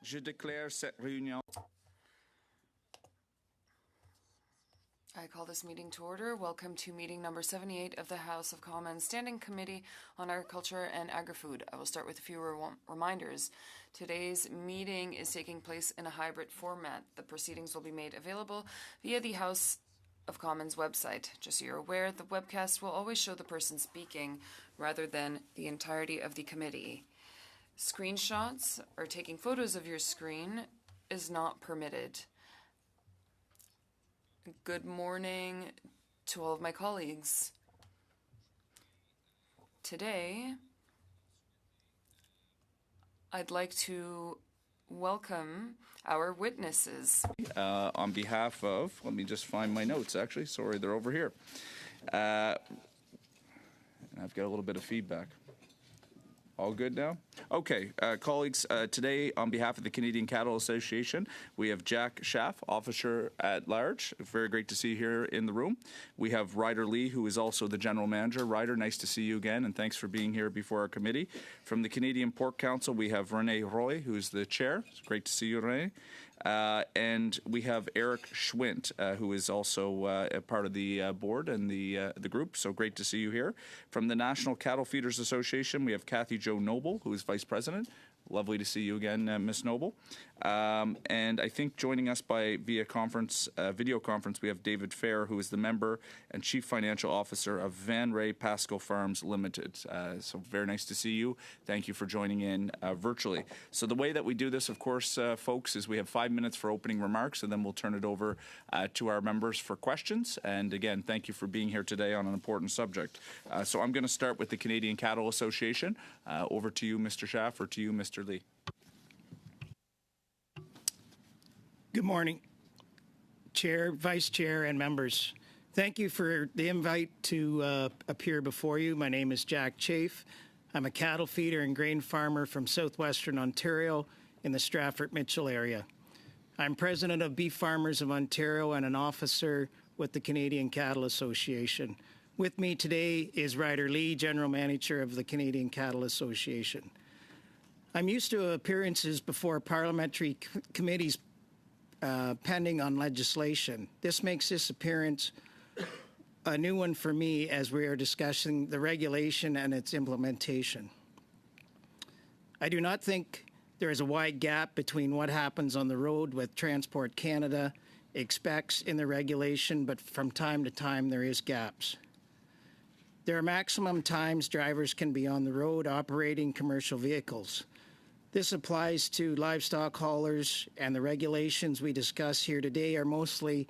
Je déclare cette réunion. I call this meeting to order. Welcome to meeting number 78 of the House of Commons Standing Committee on Agriculture and Agri-Food. I will start with a few reminders. Today's meeting is taking place in a hybrid format. The proceedings will be made available via the House of Commons website. Just so you're aware, the webcast will always show the person speaking rather than the entirety of the committee. Screenshots or taking photos of your screen is not permitted. Good morning to all of my colleagues. Today, I'd like to welcome our witnesses. On behalf of, let me just find my notes actually, sorry, they're over here. And I've got a little bit of feedback. All good now? Okay, colleagues, today on behalf of the Canadian Cattle Association, we have Jack Schaff, Officer at Large. Very great to see you here in the room. We have Ryder Lee, who is also the General Manager. Ryder, nice to see you again, and thanks for being here before our committee. From the Canadian Pork Council, we have Rene Roy, who is the Chair. It's great to see you, Rene. And we have Eric Schwint, who is also a part of the board and the group. So great to see you here. From the National Cattle Feeders Association, we have Kathy Jo Noble, who is Vice President. Lovely to see you again, Ms. Noble. And I think joining us by via conference, video conference, we have David Fair, who is the member and Chief Financial Officer of Van Ray Pasco Farms Limited. So very nice to see you. Thank you for joining in virtually. So the way that we do this, of course, folks, is we have 5 minutes for opening remarks, and then we'll turn it over to our members for questions. And again, thank you for being here today on an important subject. So I'm going to start with the Canadian Cattle Association. Over to you, Mr. Schaff, or to you, Mr. Lee. Good morning, Chair, Vice Chair, and members. Thank you for the invite to appear before you. My name is Jack Chafe. I'm a cattle feeder and grain farmer from southwestern Ontario in the Stratford-Mitchell area. I'm president of Beef Farmers of Ontario and an officer with the Canadian Cattle Association. With me today is Ryder Lee, General Manager of the Canadian Cattle Association. I'm used to appearances before parliamentary committees pending on legislation. This makes this appearance a new one for me as we are discussing the regulation and its implementation. I do not think there is a wide gap between what happens on the road with Transport Canada expects in the regulation, but from time to time there is gaps. There are maximum times drivers can be on the road operating commercial vehicles. This applies to livestock haulers, and the regulations we discuss here today are mostly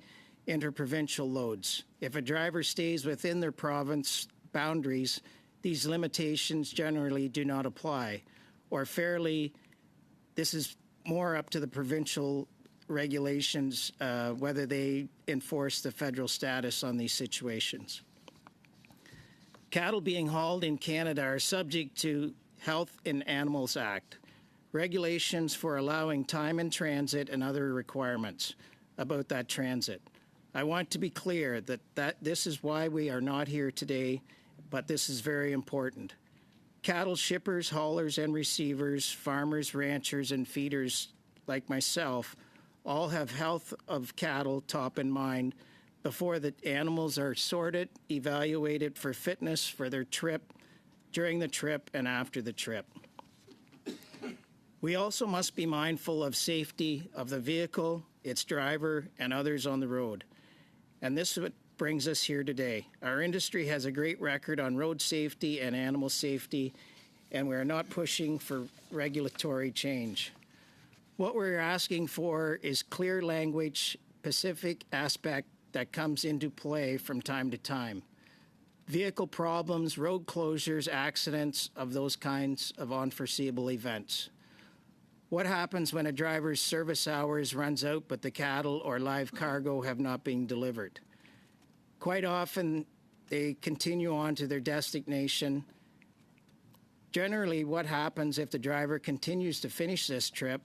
interprovincial loads. If a driver stays within their province boundaries, these limitations generally do not apply, or fairly, this is more up to the provincial regulations whether they enforce the federal status on these situations. Cattle being hauled in Canada are subject to Health in Animals Act, regulations for allowing time in transit and other requirements about that transit. I want to be clear that this is why we are not here today, but this is very important. Cattle shippers, haulers, and receivers, farmers, ranchers, and feeders like myself all have health of cattle top in mind before the animals are sorted, evaluated for fitness for their trip, during the trip, and after the trip. We also must be mindful of safety of the vehicle, its driver, and others on the road. And this is what brings us here today. Our industry has a great record on road safety and animal safety, and we are not pushing for regulatory change. What we're asking for is clear language, specific aspect that comes into play from time to time. Vehicle problems, road closures, accidents of those kinds of unforeseeable events. What happens when a driver's service hours runs out but the cattle or live cargo have not been delivered? Quite often, they continue on to their destination. Generally, what happens if the driver continues to finish this trip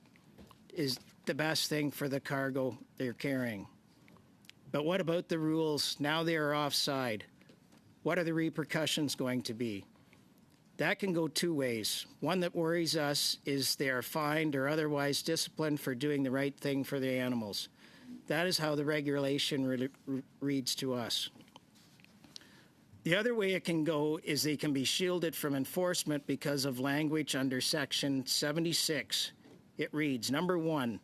is the best thing for the cargo they're carrying. But what about the rules? Now they are offside. What are the repercussions going to be? That can go two ways. One that worries us is they are fined or otherwise disciplined for doing the right thing for the animals. That is how the regulation reads to us. The other way it can go is they can be shielded from enforcement because of language under Section 76. It reads, number 1,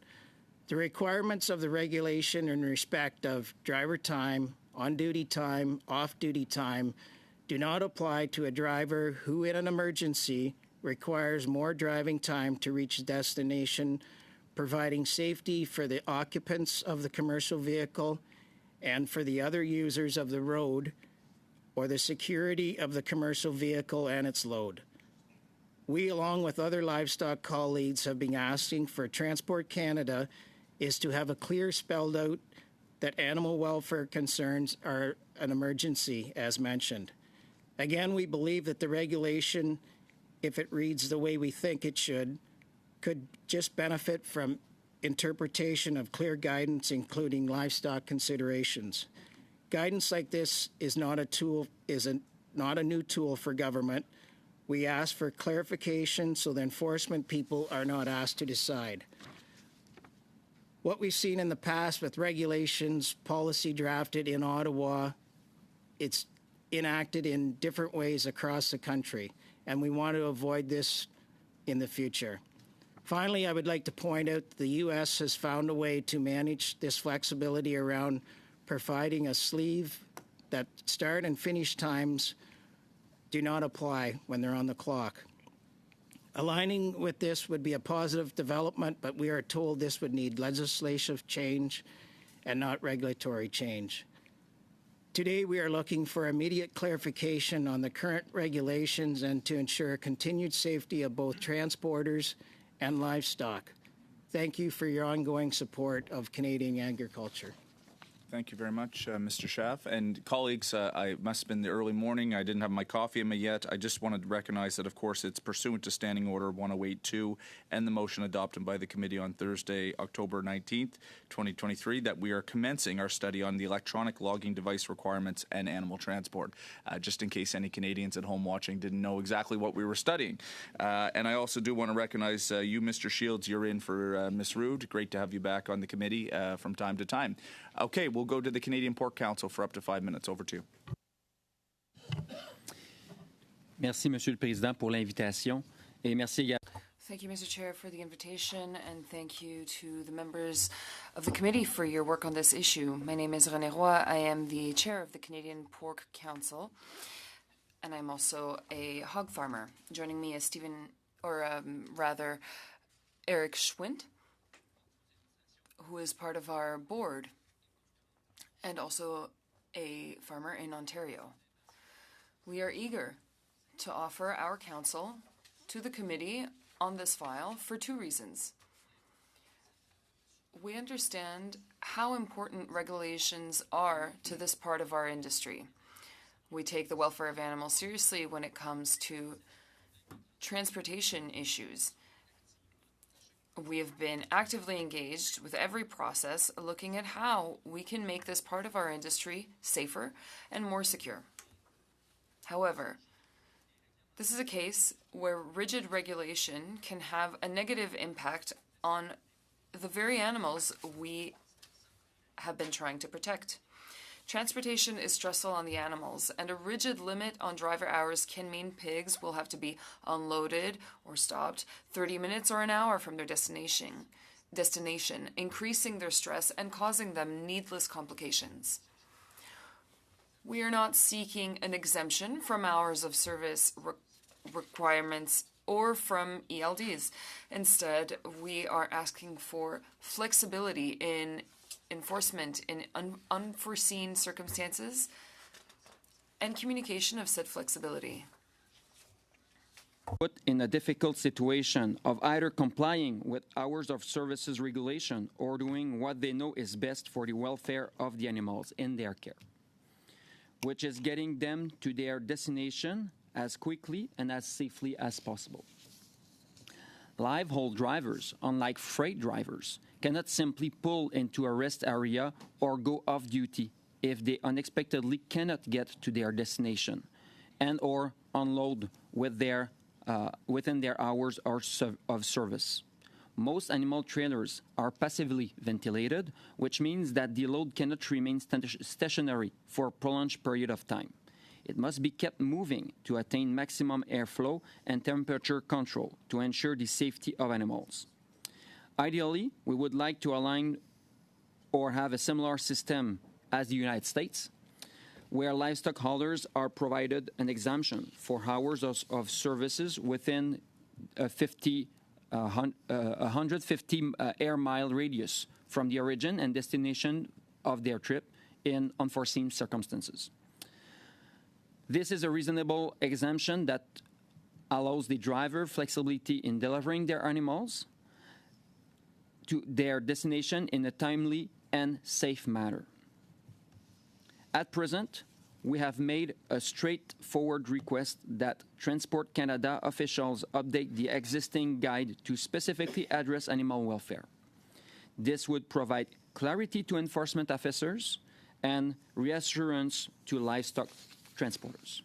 the requirements of the regulation in respect of driver time, on-duty time, off-duty time, do not apply to a driver who, in an emergency, requires more driving time to reach destination, providing safety for the occupants of the commercial vehicle and for the other users of the road, or the security of the commercial vehicle and its load. We, along with other livestock colleagues, have been asking for Transport Canada is to have a clear spelled out that animal welfare concerns are an emergency, as mentioned. Again, we believe that the regulation, if it reads the way we think it should, could just benefit from interpretation of clear guidance, including livestock considerations. Guidance like this is not a new tool for government. We ask for clarification so the enforcement people are not asked to decide. What we've seen in the past with regulations, policy drafted in Ottawa, it's enacted in different ways across the country, and we want to avoid this in the future. Finally, I would like to point out that the U.S. has found a way to manage this flexibility around providing a sleeve that start and finish times do not apply when they're on the clock. Aligning with this would be a positive development, but we are told this would need legislative change and not regulatory change. Today, we are looking for immediate clarification on the current regulations and to ensure continued safety of both transporters and livestock. Thank you for your ongoing support of Canadian agriculture. Thank you very much, Mr. Schaaf. And colleagues, I must have been the early morning. I didn't have my coffee in me yet. I just wanted to recognize that, of course, it's pursuant to Standing Order 1082 and the motion adopted by the committee on Thursday, October 19th, 2023, that we are commencing our study on the electronic logging device requirements and animal transport, just in case any Canadians at home watching didn't know exactly what we were studying. And I also do want to recognize you, Mr. Shields. You're in for Ms. Rood. Great to have you back on the committee from time to time. Okay, we'll go to the Canadian Pork Council for up to 5 minutes. Over to you. Merci, Monsieur le Président, pour l'invitation. Et merci également. Thank you, Mr. Chair, for the invitation, and thank you to the members of the committee for your work on this issue. My name is René Roy. I am the chair of the Canadian Pork Council, and I'm also a hog farmer. Joining me is Eric Schwint, who is part of our board and also a farmer in Ontario. We are eager to offer our counsel to the committee on this file for two reasons. We understand how important regulations are to this part of our industry. We take the welfare of animals seriously when it comes to transportation issues. We have been actively engaged with every process, looking at how we can make this part of our industry safer and more secure. However, this is a case where rigid regulation can have a negative impact on the very animals we have been trying to protect. Transportation is stressful on the animals, and a rigid limit on driver hours can mean pigs will have to be unloaded or stopped 30 minutes or an hour from their destination, increasing their stress and causing them needless complications. We are not seeking an exemption from hours of service requirements or from ELDs. Instead, we are asking for flexibility in enforcement in unforeseen circumstances and communication of said flexibility. Put in a difficult situation of either complying with hours of services regulation or doing what they know is best for the welfare of the animals in their care, which is getting them to their destination as quickly and as safely as possible. Live haul drivers, unlike freight drivers, cannot simply pull into a rest area or go off duty if they unexpectedly cannot get to their destination and or unload within their hours of service. Most animal trailers are passively ventilated, which means that the load cannot remain stationary for a prolonged period of time. It must be kept moving to attain maximum airflow and temperature control to ensure the safety of animals. Ideally, we would like to align or have a similar system as the United States, where livestock haulers are provided an exemption for hours of services within 150 air mile radius from the origin and destination of their trip in unforeseen circumstances. This is a reasonable exemption that allows the driver flexibility in delivering their animals to their destination in a timely and safe manner. At present, we have made a straightforward request that Transport Canada officials update the existing guide to specifically address animal welfare. This would provide clarity to enforcement officers and reassurance to livestock transporters.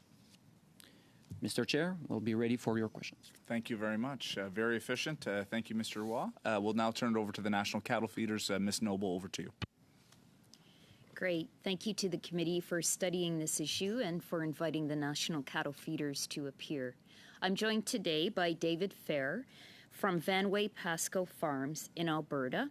Mr. Chair, we'll be ready for your questions. Thank you very much. Very efficient. Thank you, Mr. Roy. We'll now turn it over to the National Cattle Feeders. Ms. Noble, over to you. Great. Thank you to the committee for studying this issue and for inviting the National Cattle Feeders to appear. I'm joined today by David Fair from Vanway Pasco Farms in Alberta.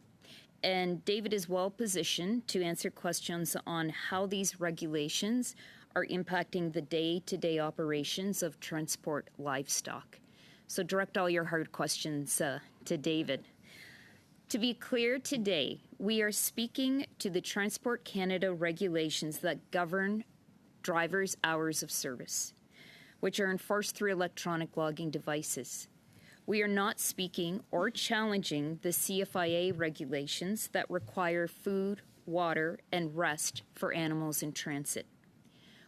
And David is well positioned to answer questions on how these regulations are impacting the day-to-day operations of transport livestock. So direct all your hard questions to David. To be clear today, we are speaking to the Transport Canada regulations that govern drivers' hours of service, which are enforced through electronic logging devices. We are not speaking or challenging the CFIA regulations that require food, water, and rest for animals in transit.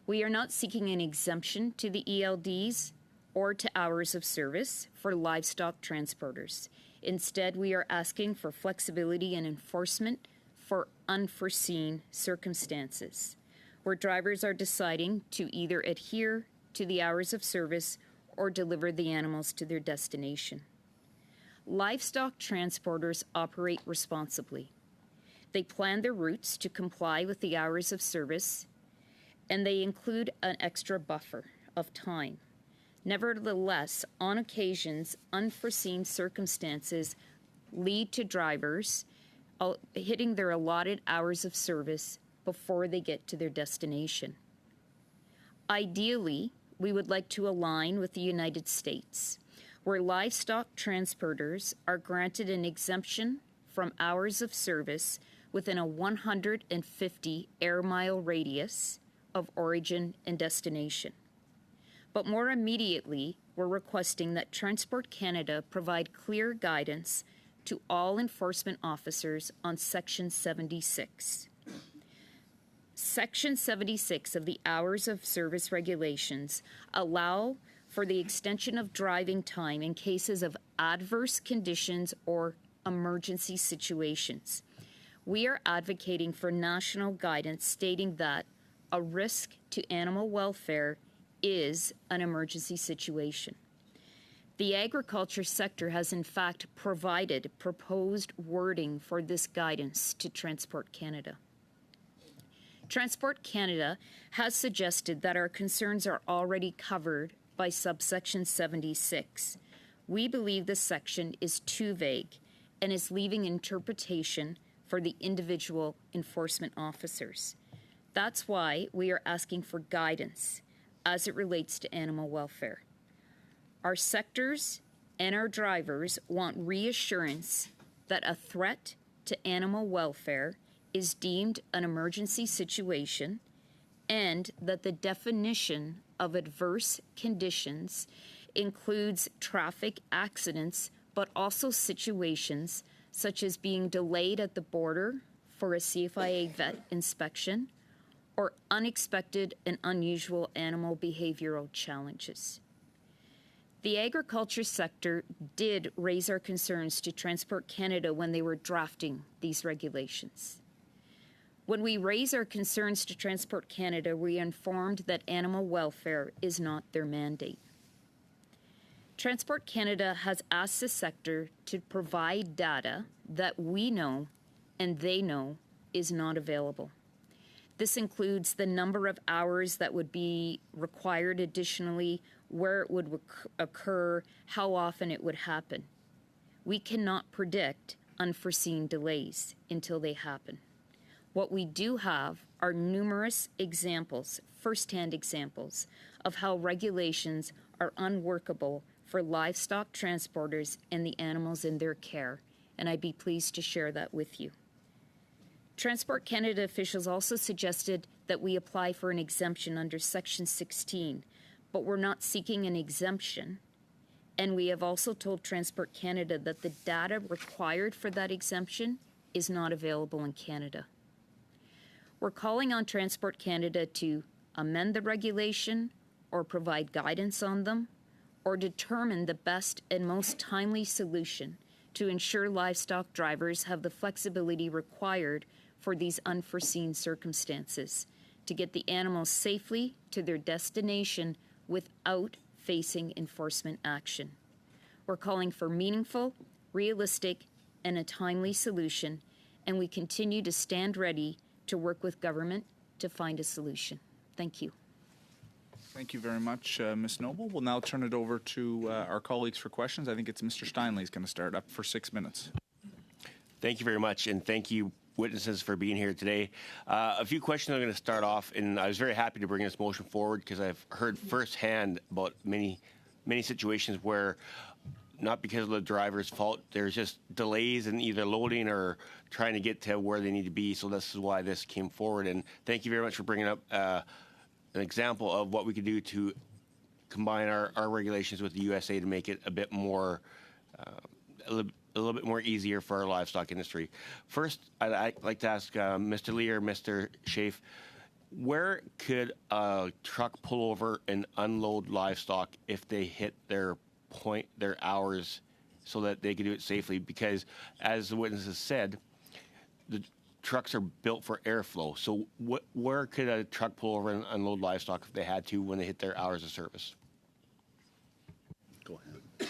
We are not seeking an exemption to the ELDs or to hours of service for livestock transporters. Instead, we are asking for flexibility and enforcement for unforeseen circumstances, where drivers are deciding to either adhere to the hours of service or deliver the animals to their destination. Livestock transporters operate responsibly. They plan their routes to comply with the hours of service, and they include an extra buffer of time. Nevertheless, on occasions, unforeseen circumstances lead to drivers hitting their allotted hours of service before they get to their destination. Ideally, we would like to align with the United States, where livestock transporters are granted an exemption from hours of service within a 150 air mile radius of origin and destination. But more immediately, we're requesting that Transport Canada provide clear guidance to all enforcement officers on Section 76. Section 76 of the Hours of Service Regulations allow for the extension of driving time in cases of adverse conditions or emergency situations. We are advocating for national guidance stating that a risk to animal welfare is an emergency situation. The agriculture sector has in fact provided proposed wording for this guidance to Transport Canada. Transport Canada has suggested that our concerns are already covered by subsection 76. We believe this section is too vague and is leaving interpretation for the individual enforcement officers. That's why we are asking for guidance as it relates to animal welfare. Our sectors and our drivers want reassurance that a threat to animal welfare is deemed an emergency situation and that the definition of adverse conditions includes traffic accidents, but also situations such as being delayed at the border for a CFIA vet inspection or unexpected and unusual animal behavioral challenges. The agriculture sector did raise our concerns to Transport Canada when they were drafting these regulations. When we raise our concerns to Transport Canada, we are informed that animal welfare is not their mandate. Transport Canada has asked the sector to provide data that we know and they know is not available. This includes the number of hours that would be required additionally, where it would occur, how often it would happen. We cannot predict unforeseen delays until they happen. What we do have are numerous examples, first-hand examples, of how regulations are unworkable for livestock transporters and the animals in their care, and I'd be pleased to share that with you. Transport Canada officials also suggested that we apply for an exemption under Section 16, but we're not seeking an exemption. And we have also told Transport Canada that the data required for that exemption is not available in Canada. We're calling on Transport Canada to amend the regulation or provide guidance on them, or determine the best and most timely solution to ensure livestock drivers have the flexibility required for these unforeseen circumstances to get the animals safely to their destination without facing enforcement action. We're calling for meaningful, realistic, and a timely solution, and we continue to stand ready to work with government to find a solution. Thank you. Thank you very much, Ms. Noble. We'll now turn it over to our colleagues for questions. I think it's Mr. Steinley's going to start up for 6 minutes. Thank you very much, and thank you, witnesses, for being here today. A few questions I'm going to start off, and I was very happy to bring this motion forward because I've heard firsthand about many situations where, not because of the driver's fault, there's just delays in either loading or trying to get to where they need to be. So this is why this came forward, and thank you very much for bringing up an example of what we could do to combine our regulations with the USA to make it a bit more, a little bit more easier for our livestock industry. First, I'd like to ask Mr. Lee or Mr. Schaaf, where could a truck pull over and unload livestock if they hit their hours so that they can do it safely? Because as the witnesses said, the trucks are built for airflow. So where could a truck pull over and unload livestock if they had to when they hit their hours of service? Go ahead.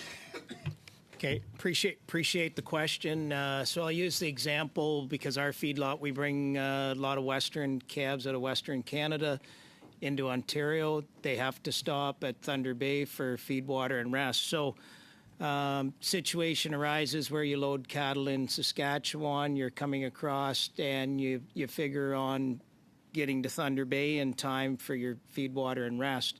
Okay, appreciate the question. So I'll use the example because our feedlot, we bring a lot of Western calves out of Western Canada into Ontario. They have to stop at Thunder Bay for feed, water, and rest. So situation arises where you load cattle in Saskatchewan, you're coming across, and you figure on getting to Thunder Bay in time for your feed, water, and rest.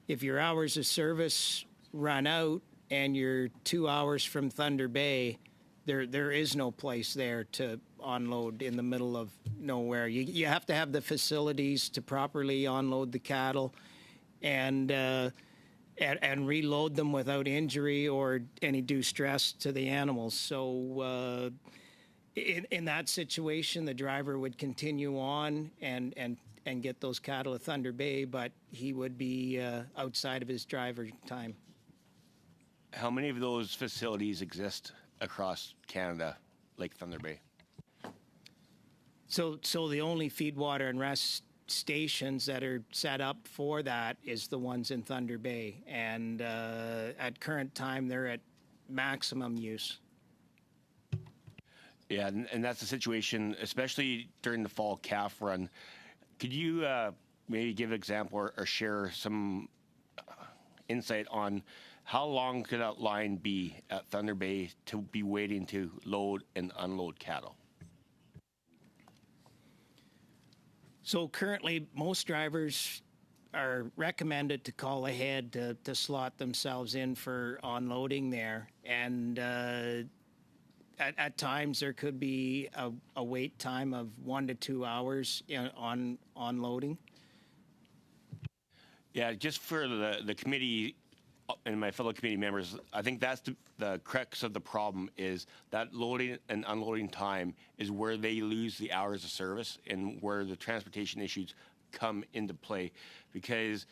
If your hours of service run out and you're 2 hours from Thunder Bay, there is no place there to unload in the middle of nowhere. You have to have the facilities to properly unload the cattle and reload them without injury or any due stress to the animals. So in that situation, the driver would continue on and get those cattle at Thunder Bay, but he would be outside of his driver time. How many of those facilities exist across Canada, like Thunder Bay? So the only feed, water, and rest stations that are set up for that is the ones in Thunder Bay, and at current time they're at maximum use. Yeah, and that's the situation, especially during the fall calf run. Could you maybe give an example or share some insight on how long could that line be at Thunder Bay to be waiting to load and unload cattle? So currently, most drivers are recommended to call ahead to slot themselves in for unloading there. And at times, there could be a wait time of 1 to 2 hours on unloading. Yeah, just for the committee and my fellow committee members, I think that's the crux of the problem, is that loading and unloading time is where they lose the hours of service and where the transportation issues come into play. Because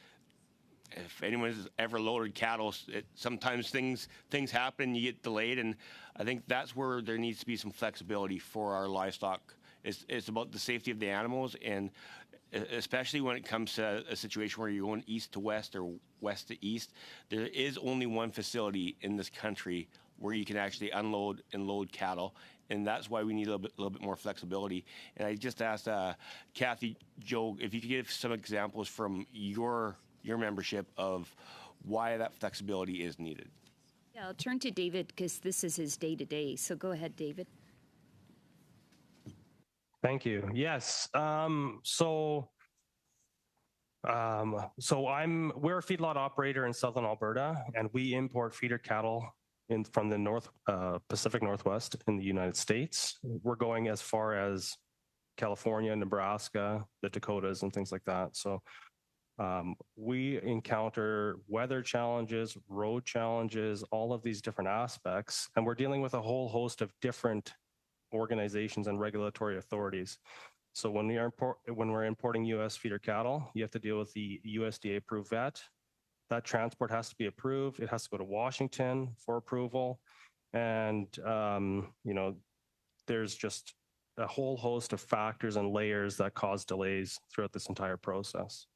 if anyone's ever loaded cattle, sometimes things happen, you get delayed, and I think that's where there needs to be some flexibility for our livestock. It's about the safety of the animals, and especially when it comes to a situation where you're going east to west or west to east. There is only one facility in this country where you can actually unload and load cattle, and that's why we need a little bit more flexibility. And I just asked Kathy, Joe, if you could give some examples from your membership of why that flexibility is needed. Yeah, I'll turn to David because this is his day-to-day. So go ahead, David. Thank you. Yes. So we're a feedlot operator in southern Alberta, and we import feeder cattle from the Pacific Northwest in the United States. We're going as far as California, Nebraska, the Dakotas, and things like that. So we encounter weather challenges, road challenges, all of these different aspects, and we're dealing with a whole host of different organizations and regulatory authorities. So when we're importing U.S. feeder cattle, you have to deal with the USDA approved vet. That transport has to be approved. It has to go to Washington for approval, and there's just a whole host of factors and layers that cause delays throughout this entire process.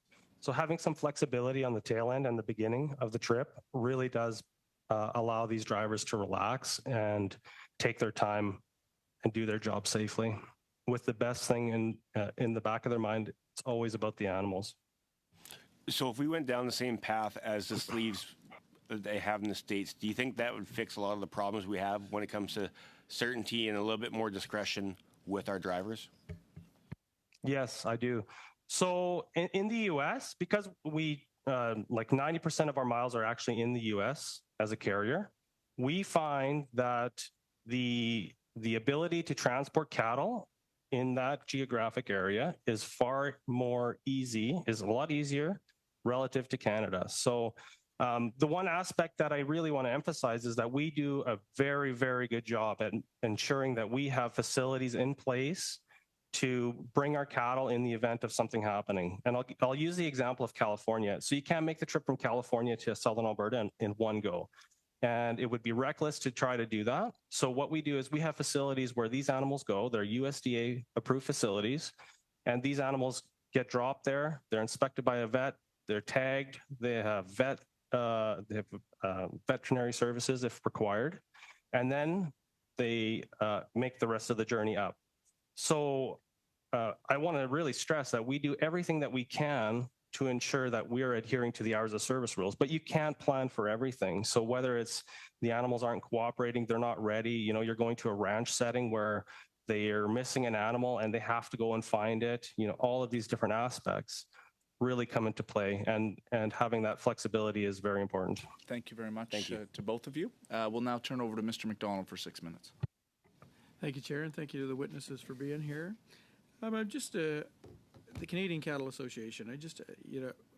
So having some flexibility on the tail end and the beginning of the trip really does allow these drivers to relax and take their time and do their job safely. With the best thing in the back of their mind, it's always about the animals. So if we went down the same path as the sleeves that they have in the States, do you think that would fix a lot of the problems we have when it comes to certainty and a little bit more discretion with our drivers? Yes, I do. So in the U.S., because we like 90% of our miles are actually in the U.S. as a carrier, we find that the ability to transport cattle in that geographic area is is a lot easier relative to Canada. So the one aspect that I really want to emphasize is that we do a very, very good job at ensuring that we have facilities in place to bring our cattle in the event of something happening. And I'll use the example of California. So you can't make the trip from California to southern Alberta in one go. And it would be reckless to try to do that. So what we do is we have facilities where these animals go. They're USDA approved facilities, and these animals get dropped there. They're inspected by a vet. They're tagged. They have veterinary services if required, and then they make the rest of the journey up. So I want to really stress that we do everything that we can to ensure that we are adhering to the hours of service rules, but you can't plan for everything. So whether it's the animals aren't cooperating, they're not ready, you're going to a ranch setting where they are missing an animal and they have to go and find it, all of these different aspects really come into play, and having that flexibility is very important. Thank you very much. Thank you. To both of you. We'll now turn over to Mr. McDonald for 6 minutes. Thank you, Chair, and thank you to the witnesses for being here. The Canadian Cattle Association.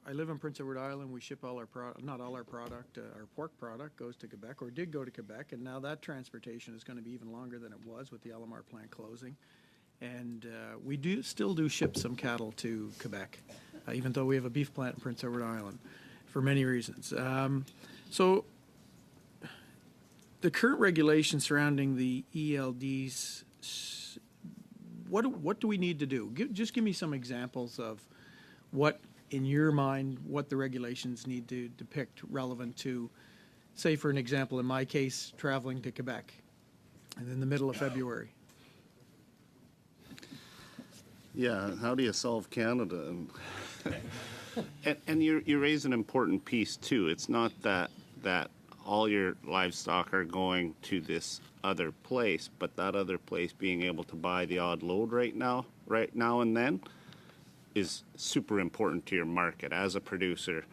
I live in Prince Edward Island. We ship all our product, not all our product, our pork product goes to Quebec, or did go to Quebec, and now that transportation is going to be even longer than it was with the Alamar plant closing. And we still do ship some cattle to Quebec, even though we have a beef plant in Prince Edward Island, for many reasons. So the current regulations surrounding the ELDs, what do we need to do? Just give me some examples of what, in your mind, what the regulations need to depict relevant to, say, for an example, in my case, traveling to Quebec in the middle of February. Yeah, how do you solve Canada? And you raise an important piece too. It's not that all your livestock are going to this other place, but that other place being able to buy the odd load right now and then is super important to your market. As a producer,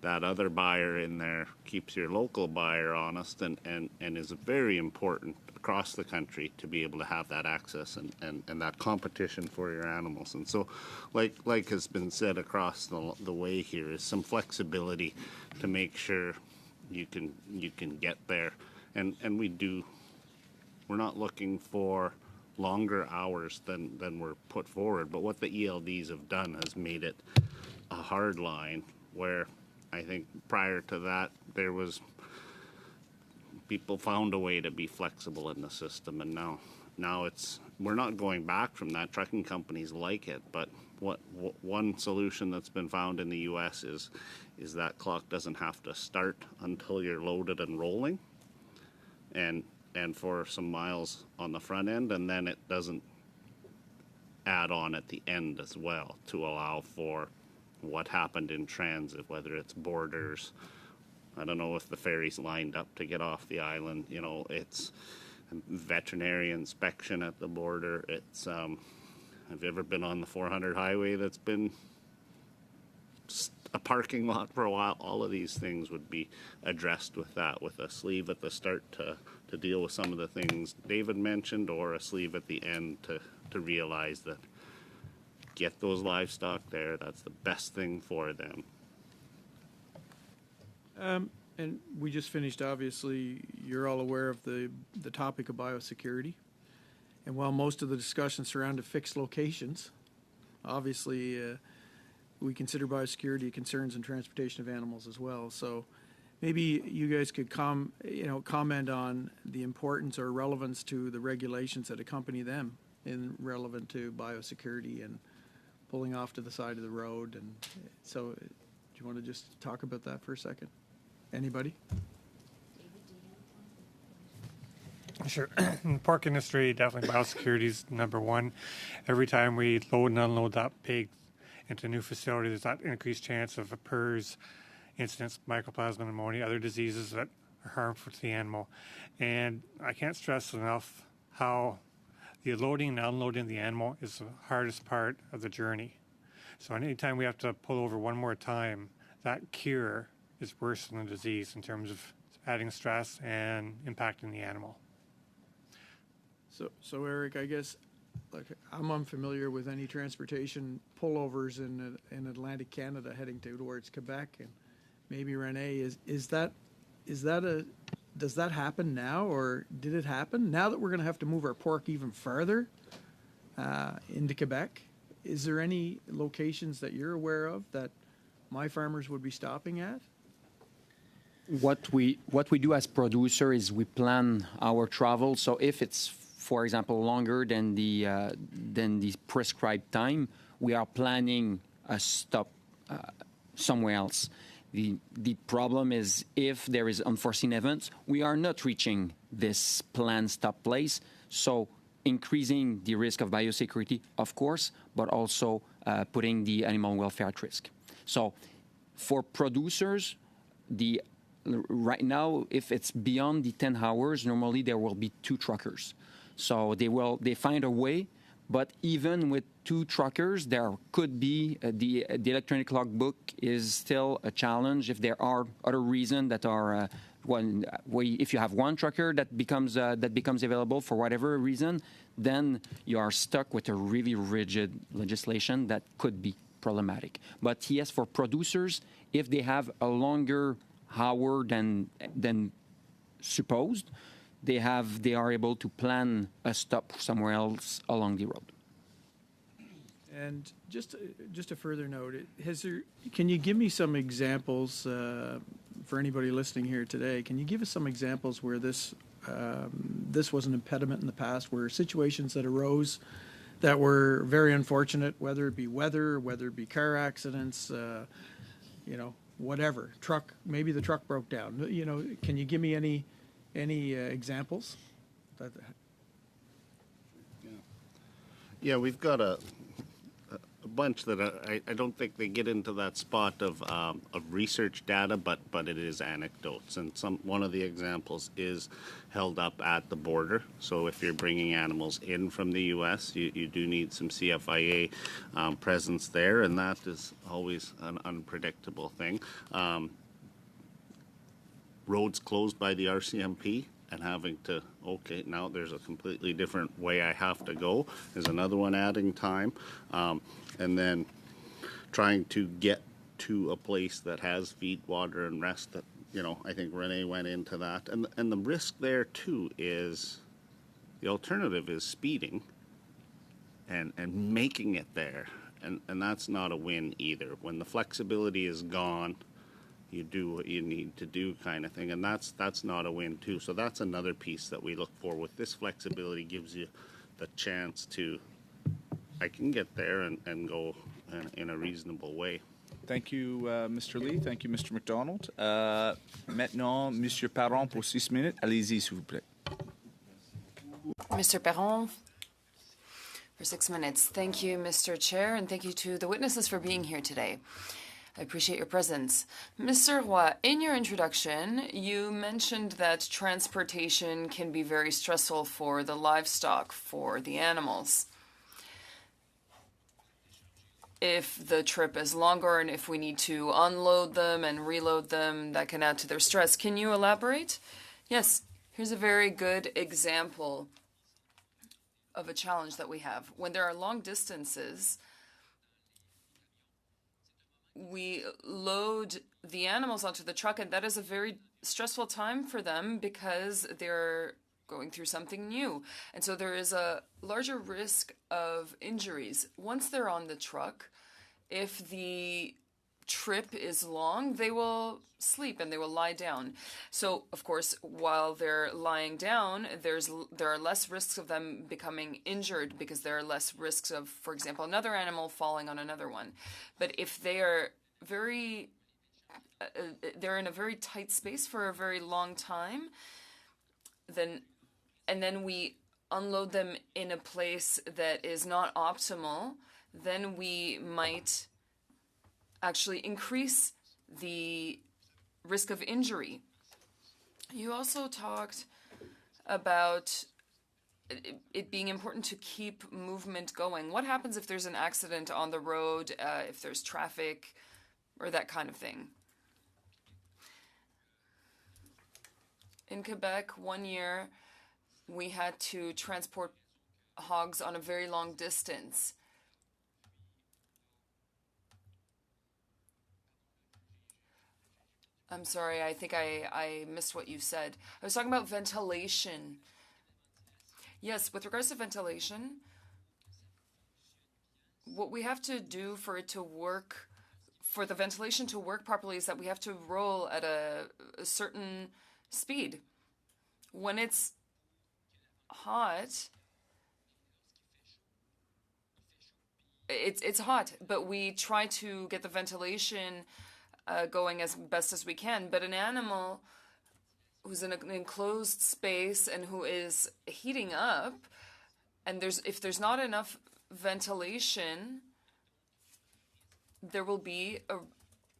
that other buyer in there keeps your local buyer honest and is very important across the country to be able to have that access and that competition for your animals. And so like has been said across the way here is some flexibility to make sure you can get there. And we're not looking for longer hours than were put forward, but what the ELDs have done has made it a hard line where I think prior to that there was people found a way to be flexible in the system, and now now we're not going back from that. Trucking companies like it, but one solution that's been found in the U.S. is that clock doesn't have to start until you're loaded and rolling, and for some miles on the front end, and then it doesn't add on at the end as well to allow for what happened in transit, whether it's borders. I don't know if the ferry's lined up to get off the island. You know, it's veterinary inspection at the border. It's have you ever been on the 400 highway that's been a parking lot for a while? All of these things would be addressed with that, with a sleeve at the start to deal with some of the things David mentioned, or a sleeve at the end to realize that get those livestock there, that's the best thing for them. And we just finished, obviously, you're all aware of the topic of biosecurity. And while most of the discussion surrounded fixed locations, obviously we consider biosecurity concerns in transportation of animals as well. So maybe you guys could comment on the importance or relevance to the regulations that accompany them in relevant to biosecurity and pulling off to the side of the road. And so do you want to just talk about that for a second? Anybody? Sure. In the pork industry, definitely biosecurity is number one. Every time we load and unload that pig into a new facility, there's that increased chance of a PRRS incidents, mycoplasma pneumonia, other diseases that are harmful to the animal. And I can't stress enough how the loading and unloading the animal is the hardest part of the journey. So anytime we have to pull over one more time, that cure is worse than the disease in terms of adding stress and impacting the animal. So Eric, I guess, like, I'm unfamiliar with any transportation pullovers in Atlantic Canada heading towards Quebec, and maybe Renee, does that happen now, or did it happen now that we're going to have to move our pork even farther into Quebec? Is there any locations that you're aware of that my farmers would be stopping at? What we do as producer is we plan our travel. So if it's, for example, longer than the prescribed time, we are planning a stop somewhere else. The problem is if there is unforeseen events, we are not reaching this planned stop place. So increasing the risk of biosecurity, of course, but also putting the animal welfare at risk. So for producers, right now, if it's beyond the 10 hours, normally there will be 2 truckers. So they find a way, but even with 2 truckers, there could be the electronic logbook is still a challenge if there are other reasons that are if you have 1 trucker that becomes available for whatever reason, then you are stuck with a really rigid legislation that could be problematic. But yes, for producers, if they have a longer hour than supposed, they are able to plan a stop somewhere else along the road. And just a further note, can you give me some examples for anybody listening here today? Can you give us some examples where this was an impediment in the past, where situations that arose that were very unfortunate, whether it be weather, whether it be car accidents, whatever, maybe the truck broke down. Can you give me any examples? Yeah, we've got a bunch that I don't think they get into that spot of research data, but it is anecdotes. And one of the examples is held up at the border. So if you're bringing animals in from the U.S., you do need some CFIA presence there, and that is always an unpredictable thing. Roads closed by the RCMP and having to, now there's a completely different way I have to go is another one, adding time. And then trying to get to a place that has feed, water, and rest that, I think Renee went into that. And the risk there, too, is the alternative is speeding and making it there. And that's not a win either. When the flexibility is gone, you do what you need to do kind of thing. And that's not a win too. So that's another piece that we look for with this flexibility. Gives you the chance to, I can get there and go in a reasonable way. Thank you, Mr. Lee. Thank you, Mr. McDonald. Maintenant, Monsieur Parent pour 6 minutes. Allez-y, s'il vous plaît. Mr. Perron, for 6 minutes. Thank you, Mr. Chair, and thank you to the witnesses for being here today. I appreciate your presence. Mr. Roy, in your introduction, you mentioned that transportation can be very stressful for the livestock, for the animals. If the trip is longer and if we need to unload them and reload them, that can add to their stress. Can you elaborate? Yes, here's a very good example of a challenge that we have. When there are long distances, we load the animals onto the truck, and that is a very stressful time for them because they're going through something new. And so there is a larger risk of injuries. Once they're on the truck, if the trip is long, they will sleep and they will lie down. So, of course, while they're lying down, there are less risks of them becoming injured because there are less risks of, for example, another animal falling on another one. But if they are they're in a very tight space for a very long time, then we unload them in a place that is not optimal, then we might actually increase the risk of injury. You also talked about it being important to keep movement going. What happens if there's an accident on the road, if there's traffic, or that kind of thing? In Quebec, 1 year, we had to transport hogs on a very long distance. I'm sorry, I think I missed what you said. I was talking about ventilation. Yes, with regards to ventilation, what we have to do for it to work, for the ventilation to work properly, is that we have to roll at a certain speed. When it's hot, it's hot, but we try to get the ventilation going as best as we can. But an animal who's in an enclosed space and who is heating up, and if there's not enough ventilation, there will be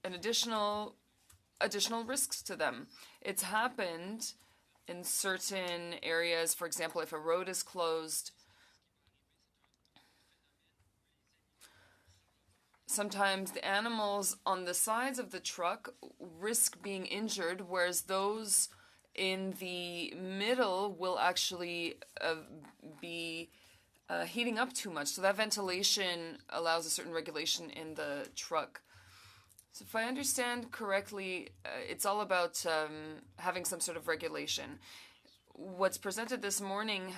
an additional risks to them. It's happened in certain areas. For example, if a road is closed, sometimes the animals on the sides of the truck risk being injured, whereas those in the middle will actually be heating up too much. So that ventilation allows a certain regulation in the truck. So if I understand correctly, it's all about having some sort of regulation. What's presented this morning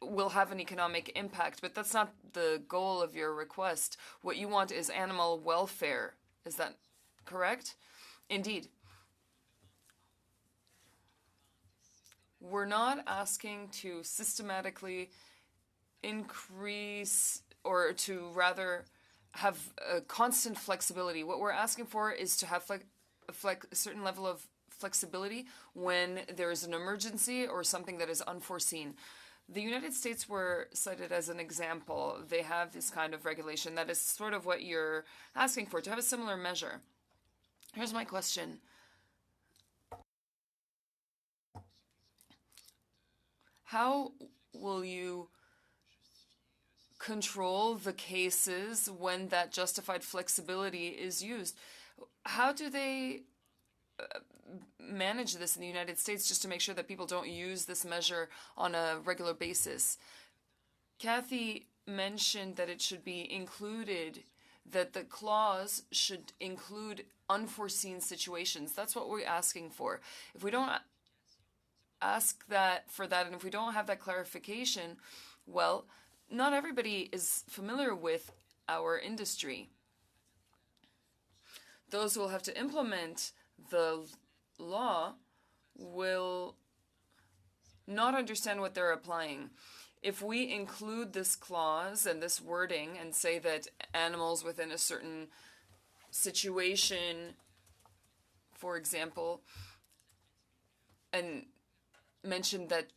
will have an economic impact, but that's not the goal of your request. What you want is animal welfare. Is that correct? Indeed. We're not asking to systematically increase, or to rather have a constant flexibility. What we're asking for is to have a certain level of flexibility when there is an emergency or something that is unforeseen. The United States were cited as an example. They have this kind of regulation. That is sort of what you're asking for, to have a similar measure. Here's my question. How will you control the cases when that justified flexibility is used? How do they manage this in the United States, just to make sure that people don't use this measure on a regular basis? Kathy mentioned that it should be included, that the clause should include unforeseen situations. That's what we're asking for. If we don't ask for that, and if we don't have that clarification, well, not everybody is familiar with our industry. those who will have to implement the law will not understand what they're applying. If we include this clause and this wording and say that animals within a certain situation, for example, and mention that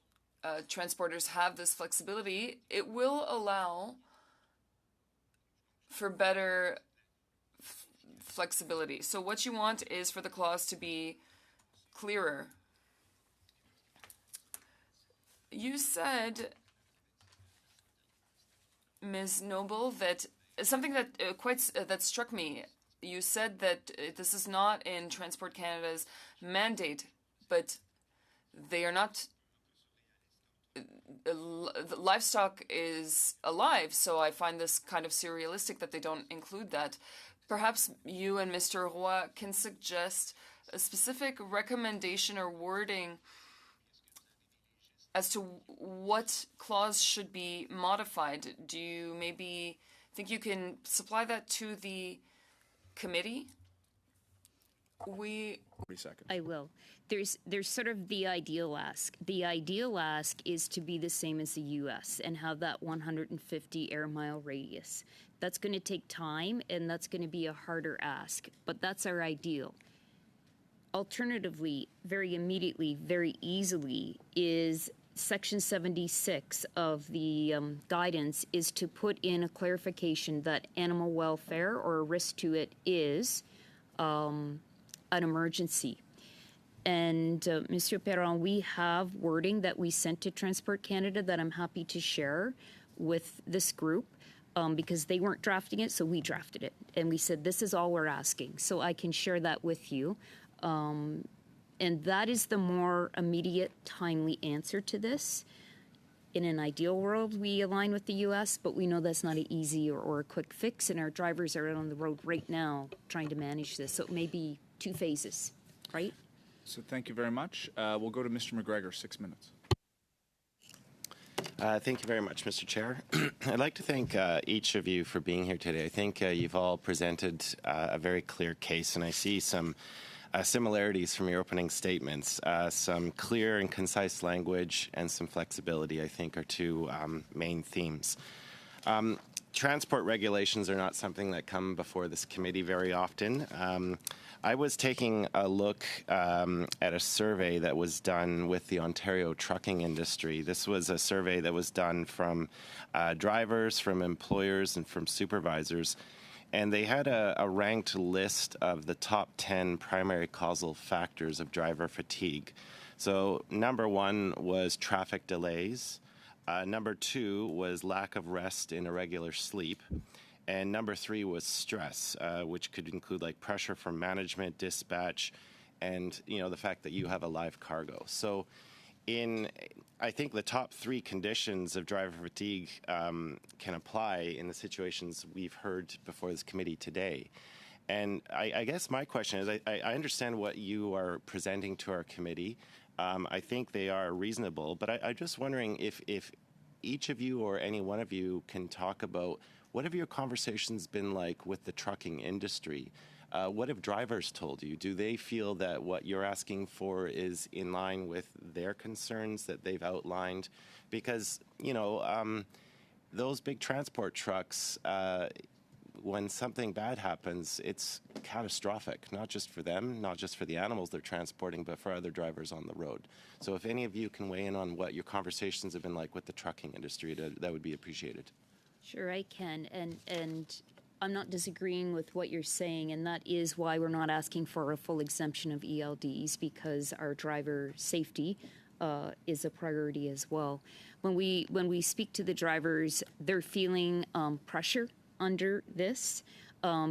transporters have this flexibility, it will allow for better flexibility. So what you want is for the clause to be clearer. You said, Ms. Noble, that something that that struck me. You said that this is not in Transport Canada's mandate, but they are not. Livestock is alive, so I find this kind of surrealistic that they don't include that. Perhaps you and Mr. Roy can suggest a specific recommendation or wording as to what clause should be modified. Do you maybe think you can supply that to the committee? 40 seconds. I will. There's sort of the ideal ask. The ideal ask is to be the same as the U.S. and have that 150 air mile radius. That's going to take time, and that's going to be a harder ask, but that's our ideal. Alternatively, very immediately, very easily, is Section 76 of the guidance is to put in a clarification that animal welfare or a risk to it is an emergency. And Monsieur Perron, we have wording that we sent to Transport Canada that I'm happy to share with this group because they weren't drafting it, so we drafted it. And we said, this is all we're asking. So I can share that with you. And that is the more immediate, timely answer to this. In an ideal world, we align with the U.S., but we know that's not an easy or a quick fix, and our drivers are out on the road right now trying to manage this. So it may be 2 phases, right? So thank you very much. We'll go to Mr. McGregor, 6 minutes. Thank you very much, Mr. Chair. I'd like to thank each of you for being here today. I think you've all presented a very clear case, and I see some similarities from your opening statements. Some clear and concise language and some flexibility, I think, are 2 main themes. Transport regulations are not something that come before this committee very often. I was taking a look at a survey that was done with the Ontario trucking industry. This was a survey that was done from drivers, from employers, and from supervisors. And they had a ranked list of the top 10 primary causal factors of driver fatigue. So number 1 was traffic delays. Number 2 was lack of rest and irregular sleep. And number 3 was stress, which could include like pressure from management, dispatch, and the fact that you have a live cargo. So I think the top 3 conditions of driver fatigue can apply in the situations we've heard before this committee today. And I guess my question is, I understand what you are presenting to our committee. I think they are reasonable, but I'm just wondering if each of you or any one of you can talk about what have your conversations been like with the trucking industry? What have drivers told you? Do they feel that what you're asking for is in line with their concerns that they've outlined? Because, those big transport trucks, when something bad happens, it's catastrophic, not just for them, not just for the animals they're transporting, but for other drivers on the road. So if any of you can weigh in on what your conversations have been like with the trucking industry, that would be appreciated. Sure, I can. And I'm not disagreeing with what you're saying, and that is why we're not asking for a full exemption of ELDs, because our driver safety is a priority as well. When we speak to the drivers, they're feeling pressure under this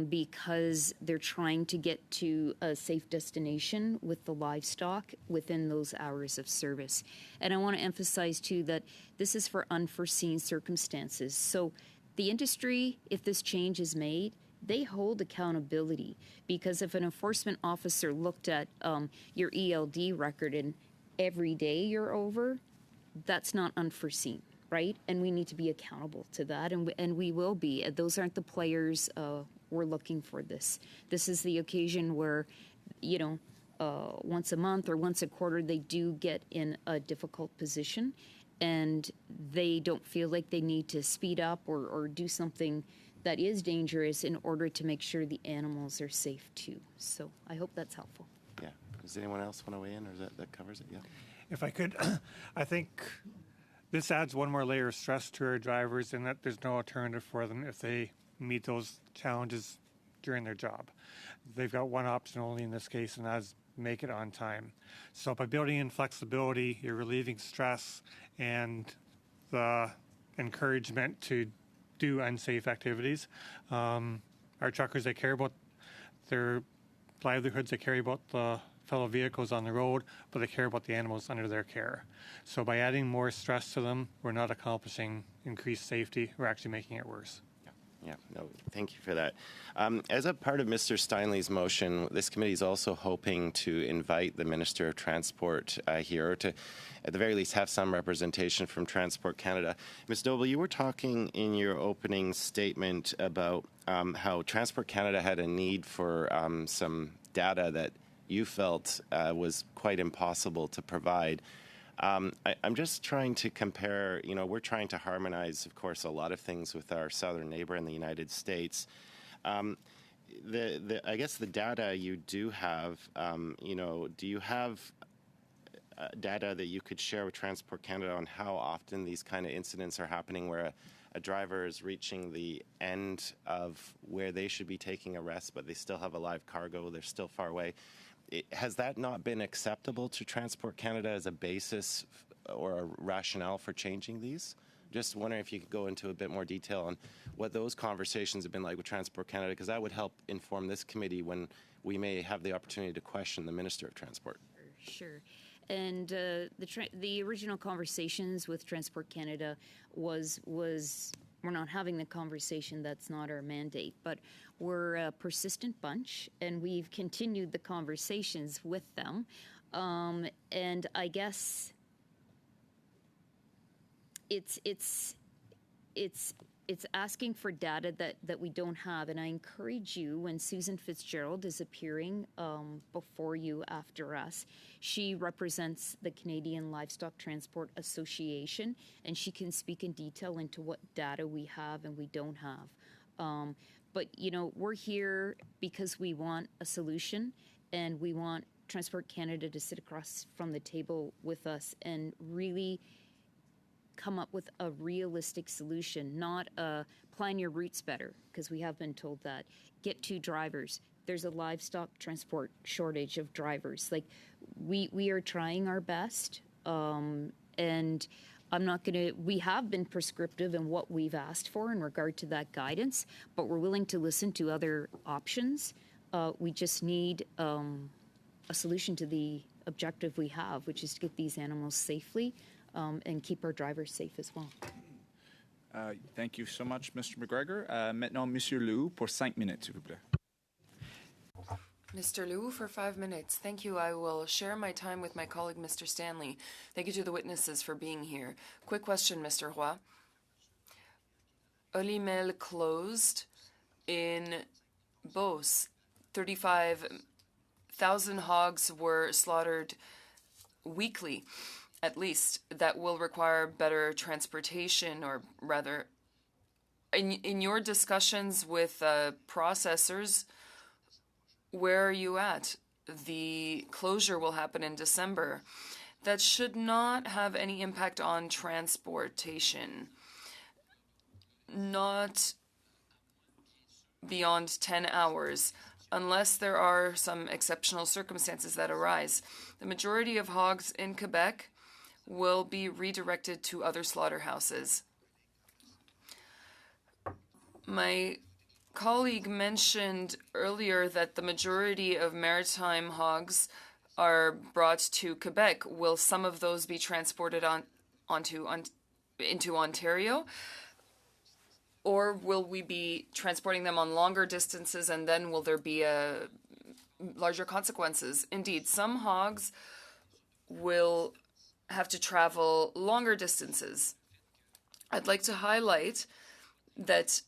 because they're trying to get to a safe destination with the livestock within those hours of service. And I want to emphasize, too, that this is for unforeseen circumstances. So the industry, if this change is made, they hold accountability, because if an enforcement officer looked at your ELD record and every day you're over, that's not unforeseen, right? And we need to be accountable to that, and we will be. Those aren't the players we're looking for this. This is the occasion where, once a month or once a quarter, they do get in a difficult position, and they don't feel like they need to speed up or do something that is dangerous in order to make sure the animals are safe too. So I hope that's helpful. Yeah. Does anyone else want to weigh in, or that covers it? Yeah. If I could, I think this adds one more layer of stress to our drivers in that there's no alternative for them if they meet those challenges during their job. They've got one option only in this case, and that's make it on time. So by building in flexibility, you're relieving stress and the encouragement to do unsafe activities. Our truckers, they care about their livelihoods, they care about the fellow vehicles on the road, but they care about the animals under their care. So by adding more stress to them, we're not accomplishing increased safety, we're actually making it worse. Yeah, no, thank you for that. As a part of Mr. Steinley's motion, this committee is also hoping to invite the Minister of Transport here to, at the very least, have some representation from Transport Canada. Ms. Doble, you were talking in your opening statement about how Transport Canada had a need for some data that you felt was quite impossible to provide. I'm just trying to compare, we're trying to harmonize, of course, a lot of things with our southern neighbor in the United States. I guess the data you do have, do you have data that you could share with Transport Canada on how often these kind of incidents are happening where a driver is reaching the end of where they should be taking a rest, but they still have a live cargo, they're still far away? Has that not been acceptable to Transport Canada as a basis or a rationale for changing these? Just wondering if you could go into a bit more detail on what those conversations have been like with Transport Canada, because that would help inform this committee when we may have the opportunity to question the Minister of Transport. Sure. And the original conversations with Transport Canada was we're not having the conversation. That's not our mandate. But we're a persistent bunch, and we've continued the conversations with them. And I guess it's asking for data that we don't have. And I encourage you, when Susan Fitzgerald is appearing before you after us, she represents the Canadian Livestock Transport Association, and she can speak in detail into what data we have and we don't have. But, we're here because we want a solution, and we want Transport Canada to sit across from the table with us and really come up with a realistic solution, not plan your routes better, because we have been told that. Get 2 drivers. There's a livestock transport shortage of drivers. Like, we are trying our best, and I'm not going to, we have been prescriptive in what we've asked for in regard to that guidance, but we're willing to listen to other options. We just need a solution to the objective we have, which is to get these animals safely and keep our drivers safe as well. Thank you so much, Mr. McGregor. Maintenant, Monsieur Liu, pour 5 minutes, s'il vous plaît. Mr. Liu for 5 minutes. Thank you. I will share my time with my colleague, Mr. Stanley. Thank you to the witnesses for being here. Quick question, Mr. Roy. Olimel closed in Beauce. 35,000 hogs were slaughtered weekly, at least. That will require better transportation, or rather, in your discussions with processors, where are you at? The closure will happen in December. That should not have any impact on transportation. Not beyond 10 hours, unless there are some exceptional circumstances that arise. The majority of hogs in Quebec will be redirected to other slaughterhouses. My colleague mentioned earlier that the majority of maritime hogs are brought to Quebec. Will some of those be transported into Ontario? Or will we be transporting them on longer distances, and then will there be larger consequences? Indeed, some hogs will have to travel longer distances. I'd like to highlight that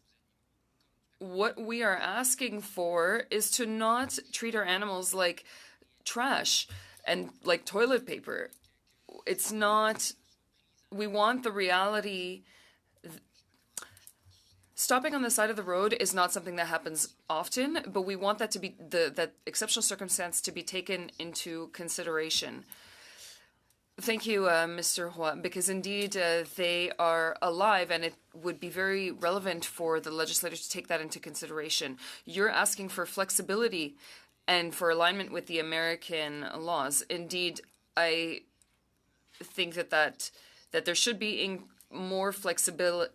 what we are asking for is to not treat our animals like trash and like toilet paper. It's not, we want the reality. Stopping on the side of the road is not something that happens often, but we want that to be that exceptional circumstance to be taken into consideration. Thank you, Mr. Roy, because indeed they are alive, and it would be very relevant for the legislature to take that into consideration. You're asking for flexibility and for alignment with the American laws. Indeed, I think that there should be more flexibility,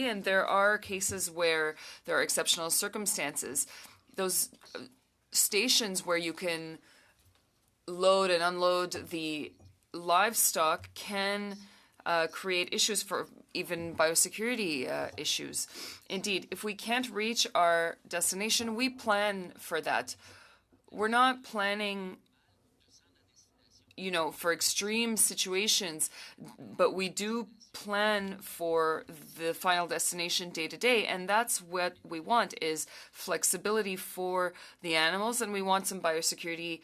and there are cases where there are exceptional circumstances. Those stations where you can load and unload the livestock can create issues for even biosecurity issues. Indeed, if we can't reach our destination, we plan for that. We're not planning, for extreme situations, but we do plan for the final destination day to day, and that's what we want, is flexibility for the animals, and we want some biosecurity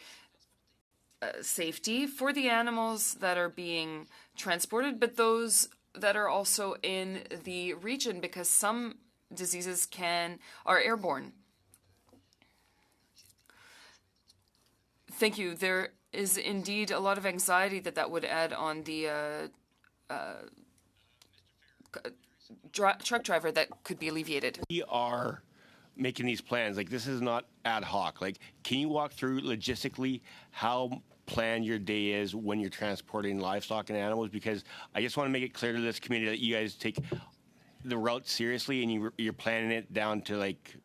safety for the animals that are being transported, but those that are also in the region, because some diseases are airborne. Thank you. There is indeed a lot of anxiety that would add on the truck driver that could be alleviated. We are making these plans. Like, this is not ad hoc. Like, can you walk through logistically how planned your day is when you're transporting livestock and animals? Because I just want to make it clear to this community that you guys take the route seriously, and you're planning it down to like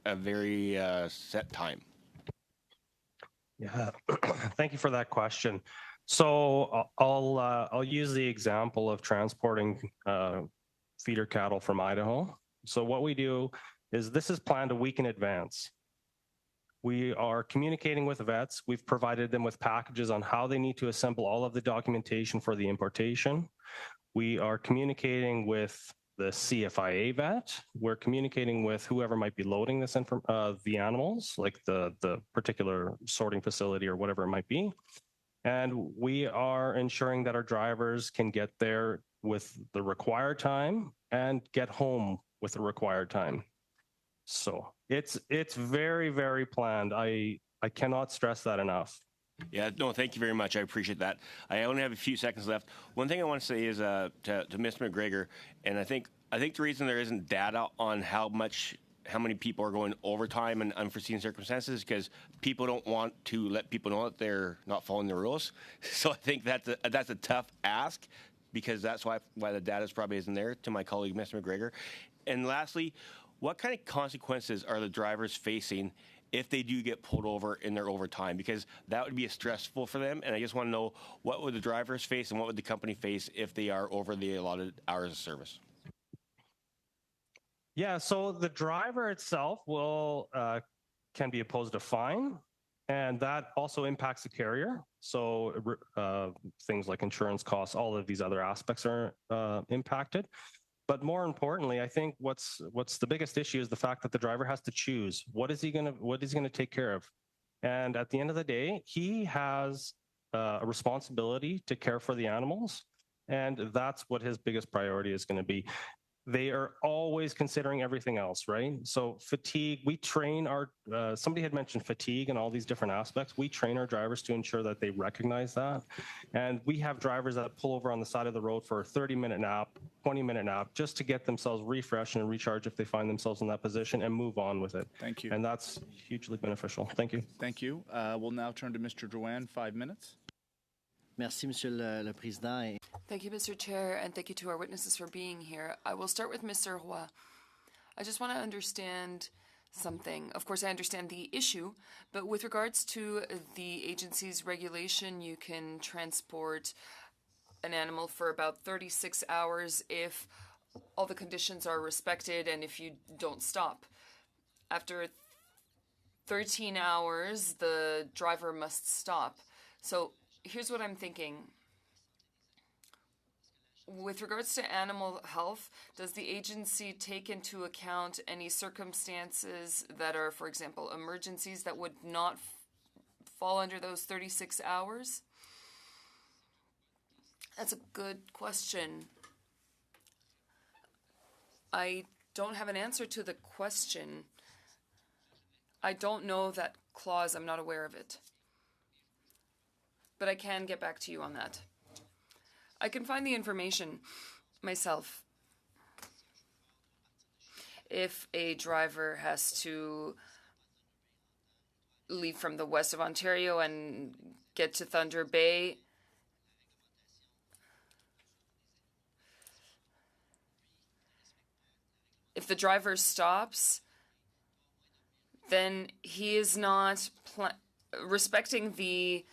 a very set time. Yeah, thank you for that question. So I'll use the example of transporting feeder cattle from Idaho. So what we do is this is planned a week in advance. We are communicating with vets. We've provided them with packages on how they need to assemble all of the documentation for the importation. We are communicating with the CFIA vet. We're communicating with whoever might be loading this the animals, like the particular sorting facility or whatever it might be. And we are ensuring that our drivers can get there with the required time and get home with the required time. So it's very, very planned. I cannot stress that enough. Yeah, no, thank you very much. I appreciate that. I only have a few seconds left. One thing I want to say is to Mr. McGregor, and I think the reason there isn't data on how many people are going overtime in unforeseen circumstances is because people don't want to let people know that they're not following the rules. So I think that's a tough ask, because that's why the data probably isn't there, to my colleague, Mr. McGregor. And lastly, what kind of consequences are the drivers facing if they do get pulled over in their overtime? Because that would be stressful for them. And I just want to know, what would the drivers face and what would the company face if they are over the allotted hours of service? Yeah, so the driver itself can be imposed a fine, and that also impacts the carrier. So things like insurance costs, all of these other aspects are impacted. But more importantly, I think what's the biggest issue is the fact that the driver has to choose what is he gonna take care of, and at the end of the day, he has a responsibility to care for the animals, and that's what his biggest priority is going to be. They are always considering everything else, right? So fatigue, we train somebody had mentioned fatigue and all these different aspects. We train our drivers to ensure that they recognize that. And we have drivers that pull over on the side of the road for a 30-minute nap, 20-minute nap, just to get themselves refreshed and recharge if they find themselves in that position, and move on with it. Thank you. And that's hugely beneficial. Thank you. Thank you. We'll now turn to Mr. Drouin, 5 minutes. Merci, Monsieur le Président. Thank you, Mr. Chair, and thank you to our witnesses for being here. I will start with Mr. Roy. I just want to understand something. Of course, I understand the issue, but with regards to the agency's regulation, you can transport an animal for about 36 hours if all the conditions are respected and if you don't stop. After 13 hours, the driver must stop. So here's what I'm thinking. with regards to animal health, does the agency take into account any circumstances that are, for example, emergencies that would not fall under those 36 hours? That's a good question. I don't have an answer to the question. I don't know that clause. I'm not aware of it. But I can get back to you on that. I can find the information myself. If a driver has to leave from the west of Ontario and get to Thunder Bay, if the driver stops, then he is not respecting the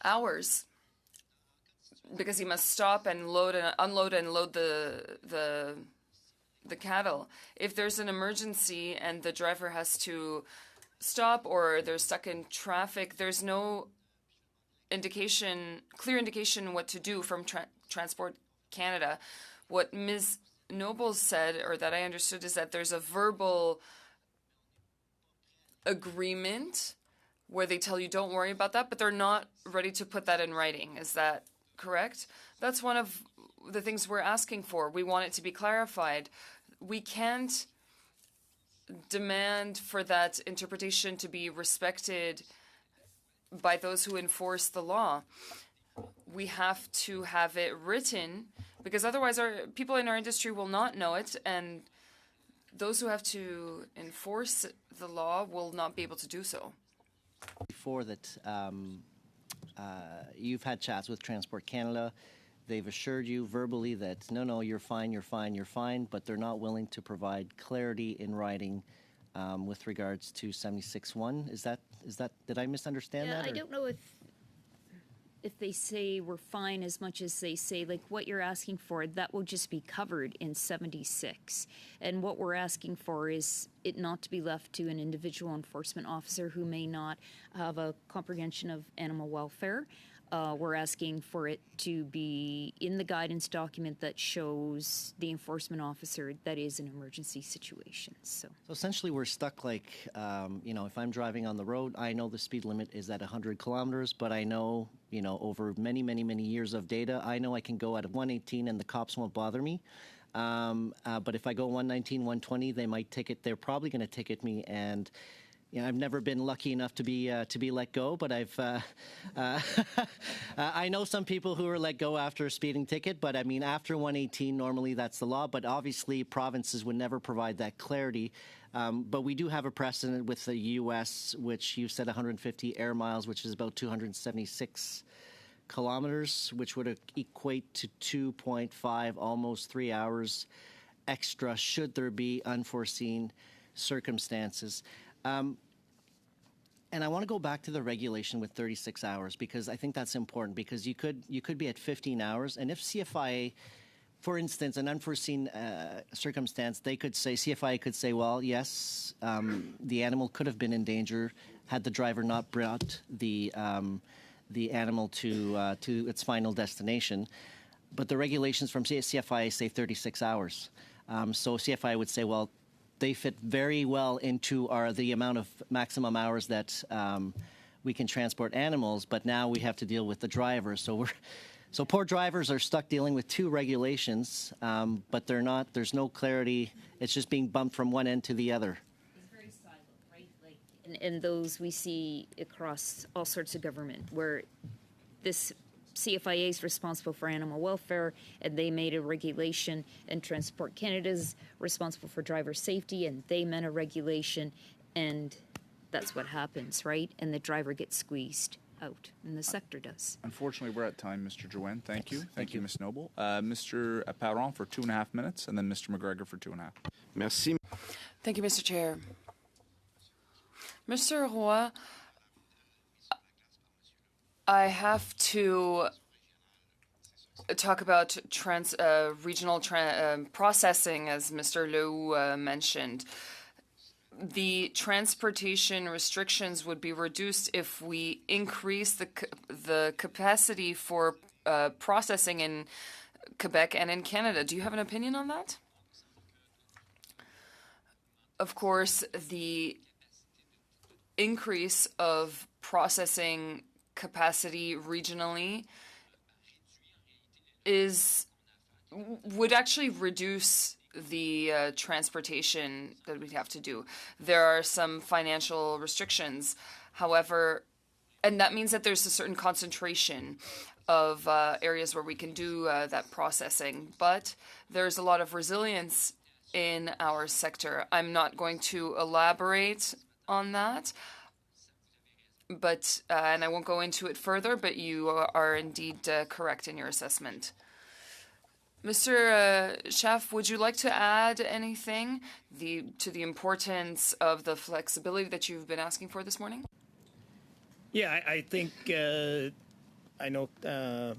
hours, because he must stop and load and unload and load the cattle. If there's an emergency and the driver has to stop or they're stuck in traffic, there's no clear indication what to do from Transport Canada. What Ms. Noble said, or that I understood, is that there's a verbal agreement where they tell you don't worry about that, but they're not ready to put that in writing. Is that correct? That's one of the things we're asking for. We want it to be clarified. We can't demand for that interpretation to be respected by those who enforce the law. We have to have it written, because otherwise our people in our industry will not know it, and those who have to enforce the law will not be able to do so. Before that, you've had chats with Transport Canada. They've assured you verbally that no, you're fine, but they're not willing to provide clarity in writing with regards to 76.1. Is that? Did I misunderstand that? I don't know if they say we're fine as much as they say, like, what you're asking for, that will just be covered in 76. And what we're asking for is it not to be left to an individual enforcement officer who may not have a comprehension of animal welfare. We're asking for it to be in the guidance document that shows the enforcement officer that is an emergency situation. So essentially we're stuck like, if I'm driving on the road, I know the speed limit is at 100 kilometers, but I know, over many, many, many years of data, I know I can go at 118 and the cops won't bother me. But if I go 119, 120, they might ticket. They're probably going to ticket me, and I've never been lucky enough to be let go, but I know some people who are let go after a speeding ticket. But I mean, after 118, normally that's the law. But obviously, provinces would never provide that clarity. But we do have a precedent with the U.S., which you said 150 air miles, which is about 276 kilometers, which would equate to 2.5, almost 3 hours extra, should there be unforeseen circumstances. And I want to go back to the regulation with 36 hours, because I think that's important, because you could be at 15 hours, and if CFIA, for instance, an unforeseen circumstance, CFIA could say, well, yes, the animal could have been in danger had the driver not brought the animal to its final destination. But the regulations from CFIA say 36 hours. So CFIA would say, well, they fit very well into the amount of maximum hours that we can transport animals, but now we have to deal with the drivers. So poor drivers are stuck dealing with two regulations, but there's no clarity. It's just being bumped from one end to the other. It's very siloed, right? And those we see across all sorts of government, where this CFIA is responsible for animal welfare, and they made a regulation, and Transport Canada is responsible for driver safety, and they meant a regulation, and that's what happens, right? And the driver gets squeezed out, and the sector does. Unfortunately, we're at time, Mr. Drouin. Thank you. Thank you, Ms. Noble. Mr. Parent for 2.5 minutes, and then Mr. McGregor for 2.5. Merci. Thank you, Mr. Chair. Mr. Roy, I have to talk about regional processing, as Mr. Leroux mentioned. The transportation restrictions would be reduced if we increase the capacity for processing in Quebec and in Canada. Do you have an opinion on that? Of course, the increase of processing capacity regionally would actually reduce the transportation that we'd have to do. There are some financial restrictions, however, and that means that there's a certain concentration of areas where we can do that processing, but there's a lot of resilience in our sector. I'm not going to elaborate on that, but and I won't go into it further, but you are indeed correct in your assessment. Mr. Schaaf, would you like to add anything to the importance of the flexibility that you've been asking for this morning? Yeah, I think I know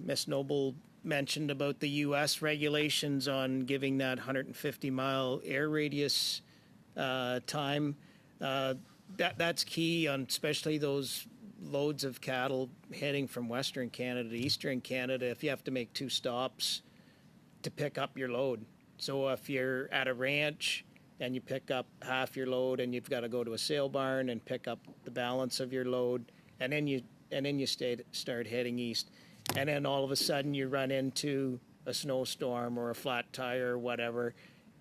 Ms. Noble mentioned about the U.S. regulations on giving that 150-mile air radius time. That's key on especially those loads of cattle heading from Western Canada to Eastern Canada if you have to make 2 stops to pick up your load. So if you're at a ranch and you pick up half your load and you've got to go to a sale barn and pick up the balance of your load, and then you start heading east, and then all of a sudden you run into a snowstorm or a flat tire or whatever,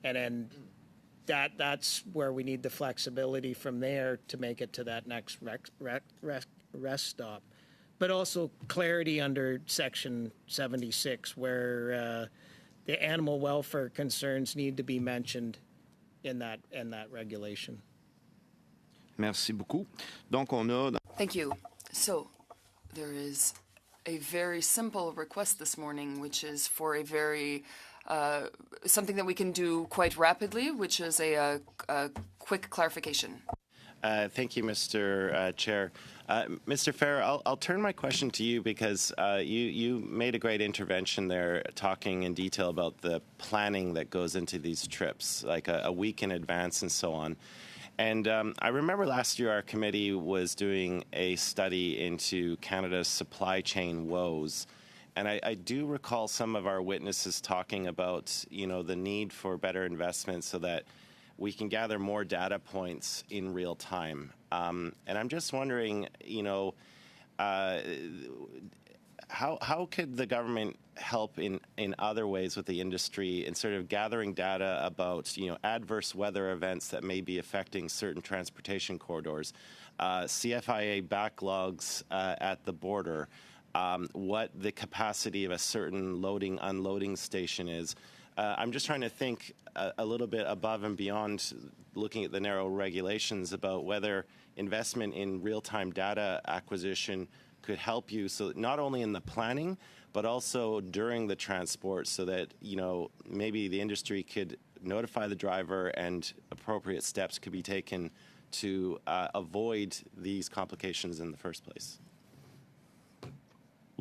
and then that's where we need the flexibility from there to make it to that next rest stop. But also clarity under Section 76, where the animal welfare concerns need to be mentioned in that regulation. Merci beaucoup. Donc, on a... Thank you. So, there is a very simple request this morning, which is for a very something that we can do quite rapidly, which is a quick clarification. Thank you, Mr. Chair. Mr. Fair, I'll turn my question to you because you made a great intervention there talking in detail about the planning that goes into these trips, like a week in advance and so on. And I remember last year our committee was doing a study into Canada's supply chain woes. And I do recall some of our witnesses talking about, the need for better investment so that we can gather more data points in real time. And I'm just wondering, how could the government help in other ways with the industry in sort of gathering data about, adverse weather events that may be affecting certain transportation corridors, CFIA backlogs at the border, what the capacity of a certain loading, unloading station is. I'm just trying to think a little bit above and beyond looking at the narrow regulations about whether investment in real-time data acquisition could help you, so not only in the planning, but also during the transport, so that, maybe the industry could notify the driver and appropriate steps could be taken to avoid these complications in the first place.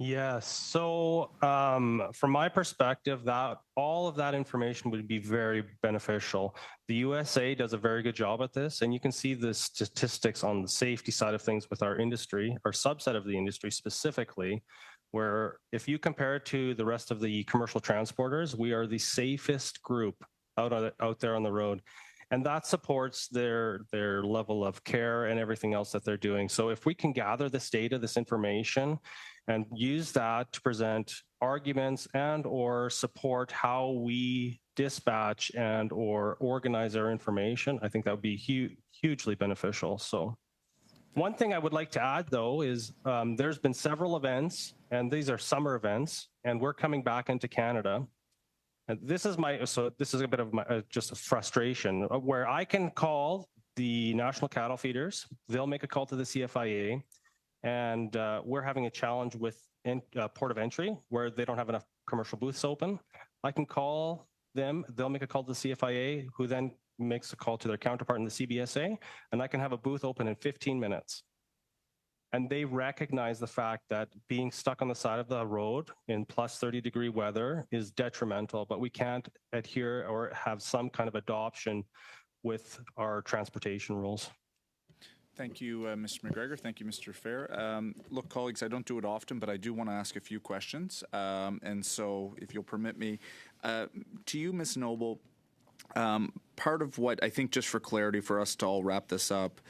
Yes. So from my perspective, that all of that information would be very beneficial. The USA does a very good job at this, and you can see the statistics on the safety side of things with our industry, our subset of the industry specifically, where if you compare it to the rest of the commercial transporters, we are the safest group out there on the road. And that supports their level of care and everything else that they're doing. So if we can gather this data, this information, and use that to present arguments and or support how we dispatch and or organize our information, I think that would be hugely beneficial. So one thing I would like to add, though, is there's been several events, and these are summer events, and we're coming back into Canada. And this is a bit of my just a frustration where I can call the national cattle feeders. They'll make a call to the CFIA, and we're having a challenge with port of entry where they don't have enough commercial booths open. I can call them. They'll make a call to the CFIA, who then makes a call to their counterpart in the CBSA, and I can have a booth open in 15 minutes. And they recognize the fact that being stuck on the side of the road in plus 30-degree weather is detrimental, but we can't adhere or have some kind of adoption with our transportation rules. Thank you, Mr. McGregor. Thank you, Mr. Fair. Look, colleagues, I don't do it often, but I do want to ask a few questions. And so, if you'll permit me, to you, Ms. Noble, part of what I think, just for clarity for us to all wrap this up,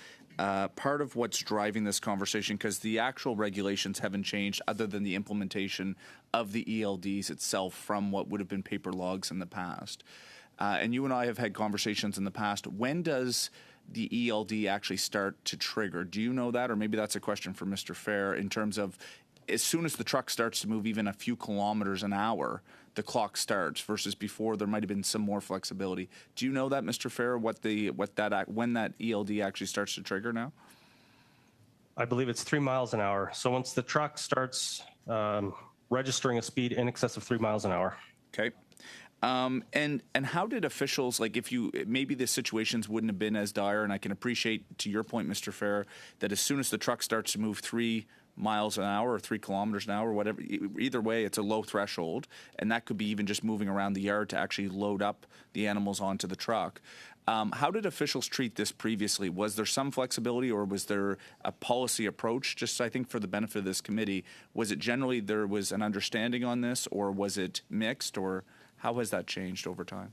part of what's driving this conversation, because the actual regulations haven't changed other than the implementation of the ELDs itself from what would have been paper logs in the past. And you and I have had conversations in the past. When does the ELD actually start to trigger? Do you know that? Or maybe that's a question for Mr. Fair in terms of as soon as the truck starts to move even a few kilometers an hour, the clock starts versus before there might have been some more flexibility. Do you know that, Mr. Fair, when that ELD actually starts to trigger now? I believe it's 3 miles an hour. So once the truck starts registering a speed in excess of 3 miles an hour. Okay. And how did officials, like if you, maybe the situations wouldn't have been as dire, and I can appreciate to your point, Mr. Fair, that as soon as the truck starts to move 3 miles an hour or 3 kilometers an hour, whatever, either way, it's a low threshold, and that could be even just moving around the yard to actually load up the animals onto the truck. How did officials treat this previously? Was there some flexibility, or was there a policy approach? Just, I think, for the benefit of this committee, was it generally there was an understanding on this, or was it mixed, or how has that changed over time?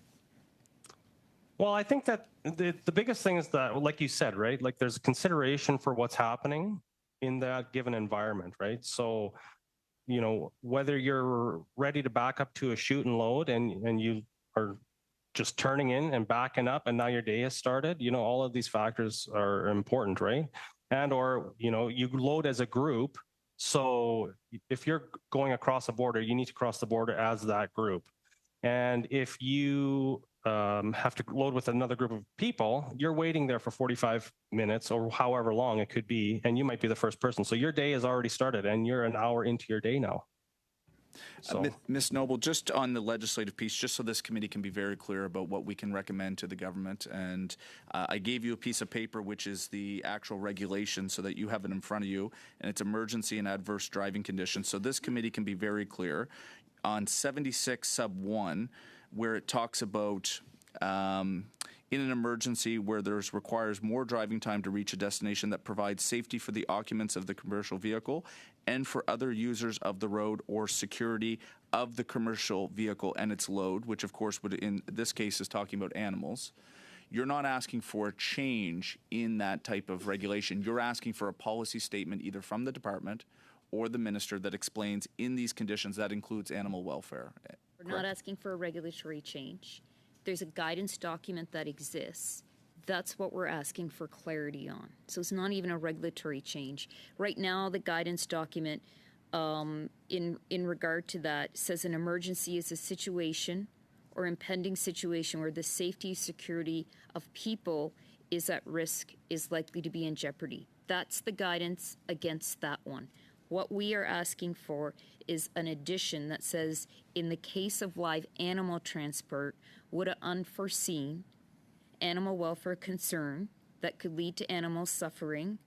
Well, I think that the biggest thing is that, like you said, right? Like there's a consideration for what's happening in that given environment, right? So, you know, whether you're ready to back up to a shoot and load and you are just turning in and backing up and now your day has started, you know, all of these factors are important, right? And or, you know, you load as a group. So if you're going across a border, you need to cross the border as that group. And if you have to load with another group of people, you're waiting there for 45 minutes or however long it could be, and you might be the first person. So your day has already started, and you're an hour into your day now. So. Ms. Noble, just on the legislative piece, just so this committee can be very clear about what we can recommend to the government, and I gave you a piece of paper which is the actual regulation so that you have it in front of you, and it's emergency and adverse driving conditions. So this committee can be very clear on 76 sub 1, where it talks about in an emergency where there's requires more driving time to reach a destination that provides safety for the occupants of the commercial vehicle and for other users of the road, or security of the commercial vehicle and its load, which of course would in this case is talking about animals. You're not asking for a change in that type of regulation. You're asking for a policy statement either from the department or the minister that explains in these conditions that includes animal welfare. We're not asking for a regulatory change. There's a guidance document that exists. That's what we're asking for clarity on. So it's not even a regulatory change. Right now, the guidance document in regard to that says an emergency is a situation or impending situation where the safety, security of people is at risk, is likely to be in jeopardy. That's the guidance against that one. What we are asking for is an addition that says, in the case of live animal transport, would an unforeseen animal welfare concern that could lead to animal suffering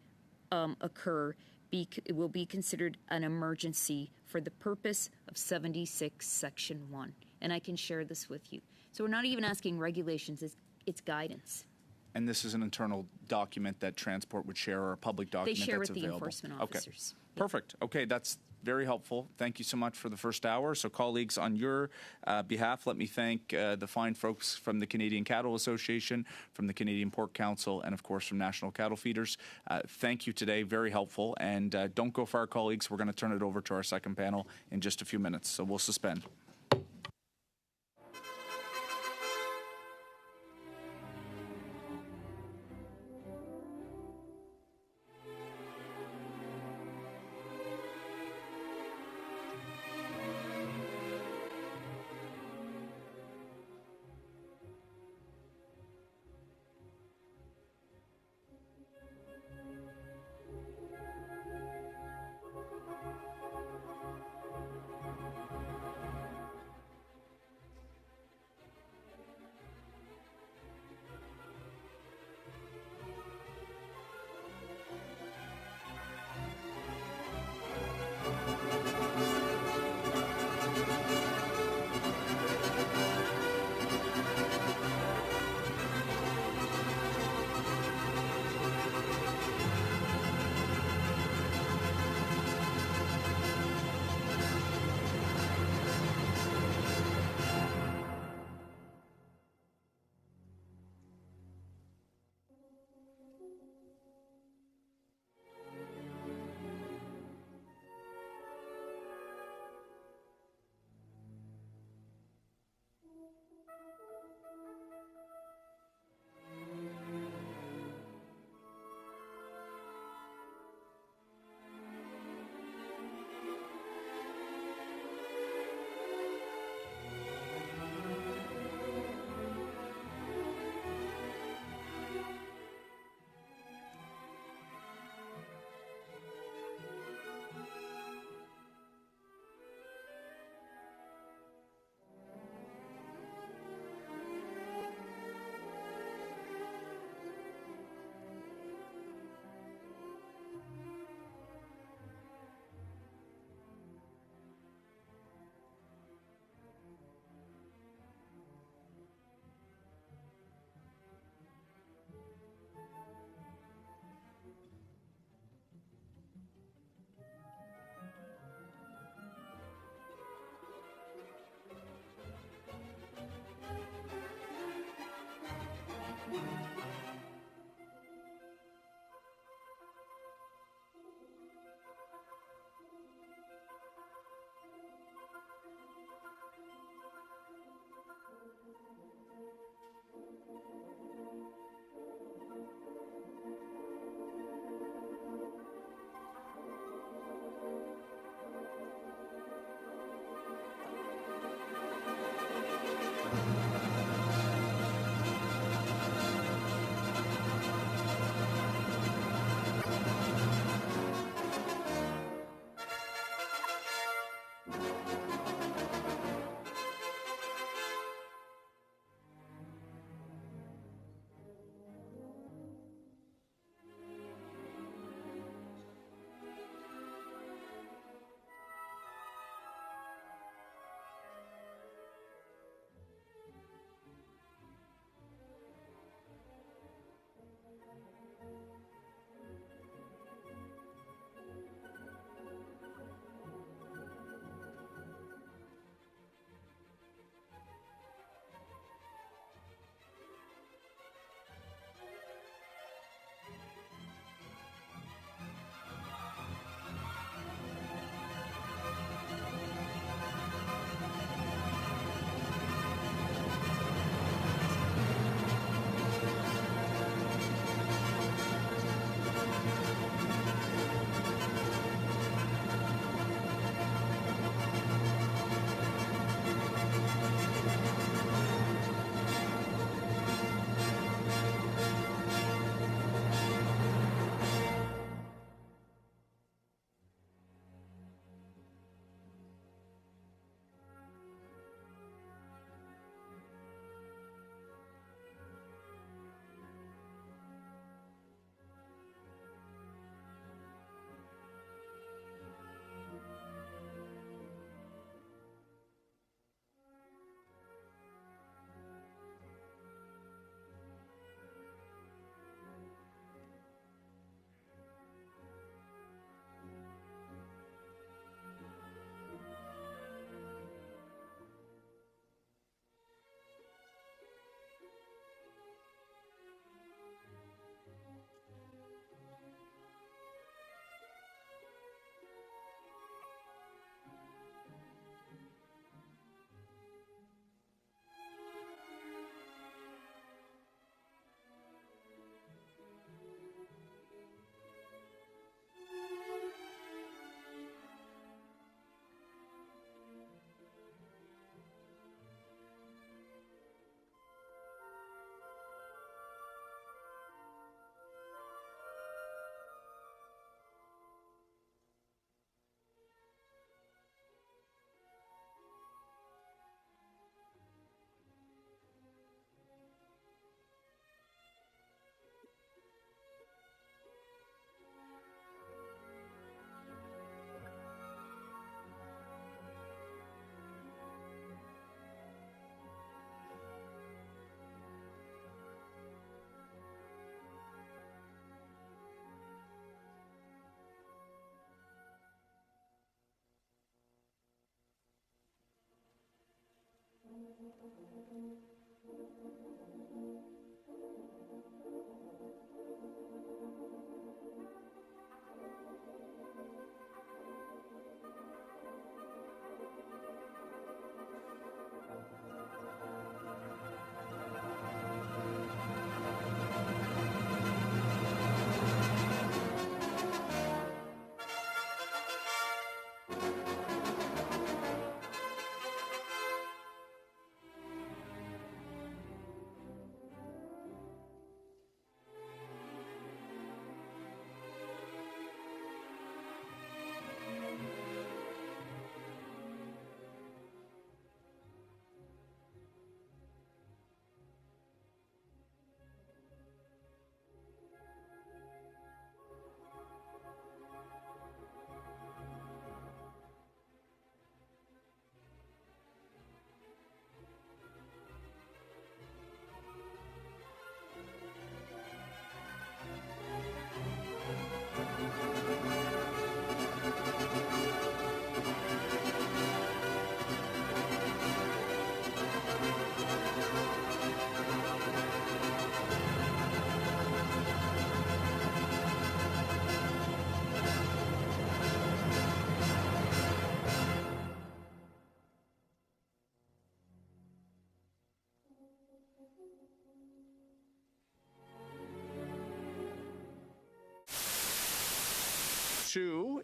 occur, it will be considered an emergency for the purpose of 76 Section 1. And I can share this with you. So we're not even asking regulations, it's guidance. And this is an internal document that Transport would share, or a public document They share that's with the available. enforcement officers. Okay. Perfect. Okay, that's very helpful. Thank you so much for the first hour. So, colleagues, on your behalf, let me thank the fine folks from the Canadian Cattle Association, from the Canadian Pork Council, and, of course, from National Cattle Feeders. Thank you today. Very helpful. And don't go far, colleagues. We're going to turn it over to our second panel in just a few minutes. So we'll suspend.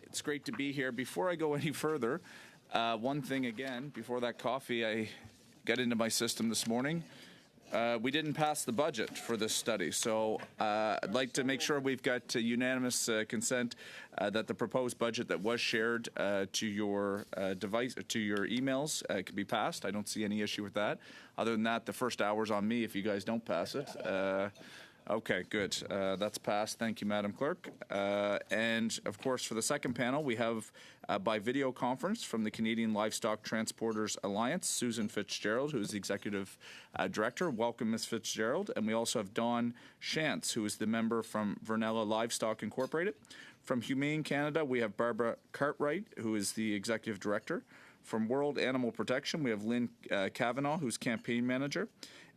It's great to be here. Before I go any further, one thing again, before that coffee I got into my system this morning, we didn't pass the budget for this study. So I'd like to make sure we've got unanimous consent that the proposed budget that was shared to your device, to your emails, can be passed. I don't see any issue with that. Other than that, the first hour's on me if you guys don't pass it. Okay, good. That's passed. Thank you, Madam Clerk. And, of course, for the second panel, we have, by video conference from the Canadian Livestock Transporters Alliance, Susan Fitzgerald, who is the Executive Director. Welcome, Ms. Fitzgerald. And we also have Dawn Shantz, who is the member from Vernella Livestock Incorporated. From Humane Canada, we have Barbara Cartwright, who is the Executive Director. From World Animal Protection, we have Lynn Cavanaugh, who's Campaign Manager.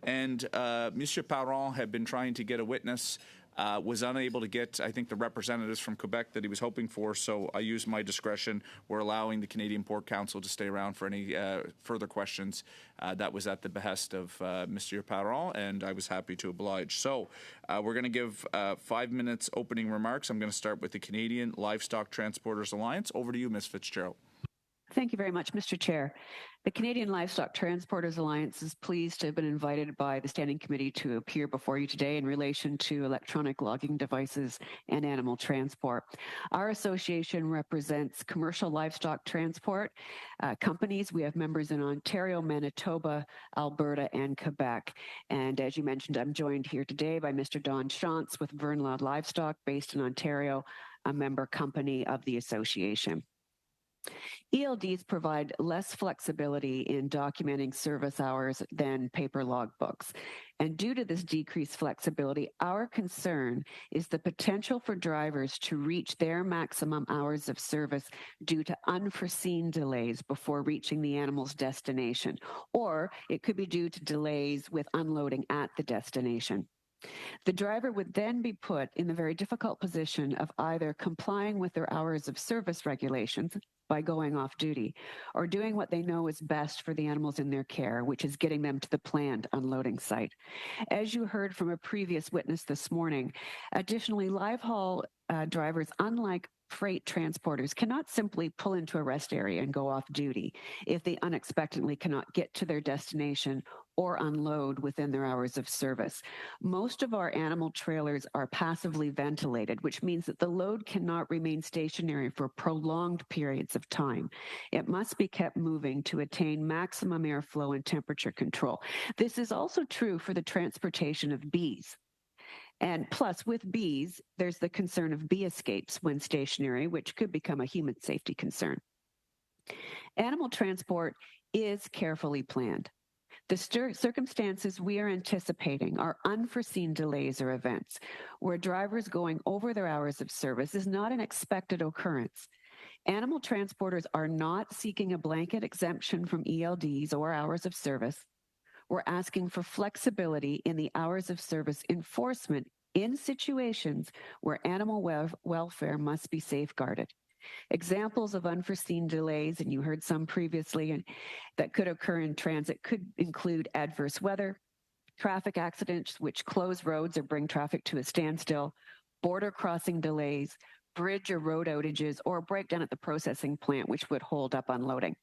And Monsieur Parent had been trying to get a witness, was unable to get, I think, the representatives from Quebec that he was hoping for, so I used my discretion. We're allowing the Canadian Pork Council to stay around for any further questions. That was at the behest of Monsieur Parent, and I was happy to oblige. So we're going to give 5 minutes opening remarks. I'm going to start with the Canadian Livestock Transporters Alliance. Over to you, Ms. Fitzgerald. Thank you very much, Mr. Chair. The Canadian Livestock Transporters Alliance is pleased to have been invited by the Standing Committee to appear before you today in relation to electronic logging devices and animal transport. Our association represents commercial livestock transport companies. We have members in Ontario, Manitoba, Alberta, and Quebec. And as you mentioned, I'm joined here today by Mr. Don Shantz with Vernella Livestock, based in Ontario, a member company of the association. ELDs provide less flexibility in documenting service hours than paper logbooks. And due to this decreased flexibility, our concern is the potential for drivers to reach their maximum hours of service due to unforeseen delays before reaching the animal's destination, or it could be due to delays with unloading at the destination. The driver would then be put in the very difficult position of either complying with their hours of service regulations by going off duty, or doing what they know is best for the animals in their care, which is getting them to the planned unloading site. As you heard from a previous witness this morning, additionally, live haul drivers, unlike freight transporters, cannot simply pull into a rest area and go off duty if they unexpectedly cannot get to their destination or unload within their hours of service. Most of our animal trailers are passively ventilated, which means that the load cannot remain stationary for prolonged periods of time. It must be kept moving to attain maximum airflow and temperature control. This is also true for the transportation of bees. And plus, with bees, there's the concern of bee escapes when stationary, which could become a human safety concern. Animal transport is carefully planned. The circumstances we are anticipating are unforeseen delays or events where drivers going over their hours of service is not an expected occurrence. Animal transporters are not seeking a blanket exemption from ELDs or hours of service. we're asking for flexibility in the hours of service enforcement in situations where animal welfare must be safeguarded. Examples of unforeseen delays, and you heard some previously, that could occur in transit could include adverse weather, traffic accidents which close roads or bring traffic to a standstill, border crossing delays, bridge or road outages, or a breakdown at the processing plant which would hold up unloading.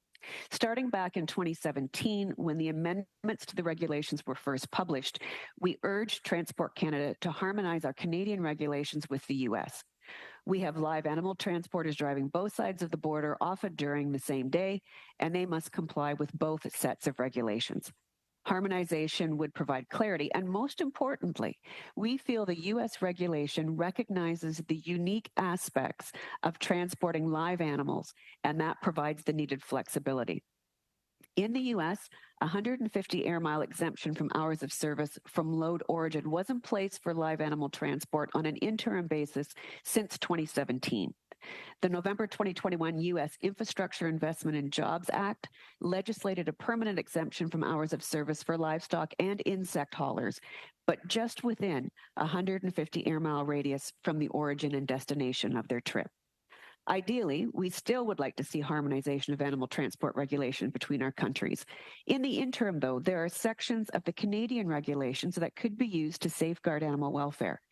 Starting back in 2017, when the amendments to the regulations were first published, we urged Transport Canada to harmonize our Canadian regulations with the U.S. We have live animal transporters driving both sides of the border, often during the same day, and they must comply with both sets of regulations. Harmonization would provide clarity, and most importantly, we feel the U.S. regulation recognizes the unique aspects of transporting live animals, and that provides the needed flexibility. In the U.S., 150 air mile exemption from hours of service from load origin was in place for live animal transport on an interim basis since 2017. The November 2021 U.S. Infrastructure Investment and Jobs Act legislated a permanent exemption from hours of service for livestock and insect haulers, but just within a 150 air mile radius from the origin and destination of their trip. Ideally, we still would like to see harmonization of animal transport regulation between our countries. In the interim, though, there are sections of the Canadian regulations that could be used to safeguard animal welfare.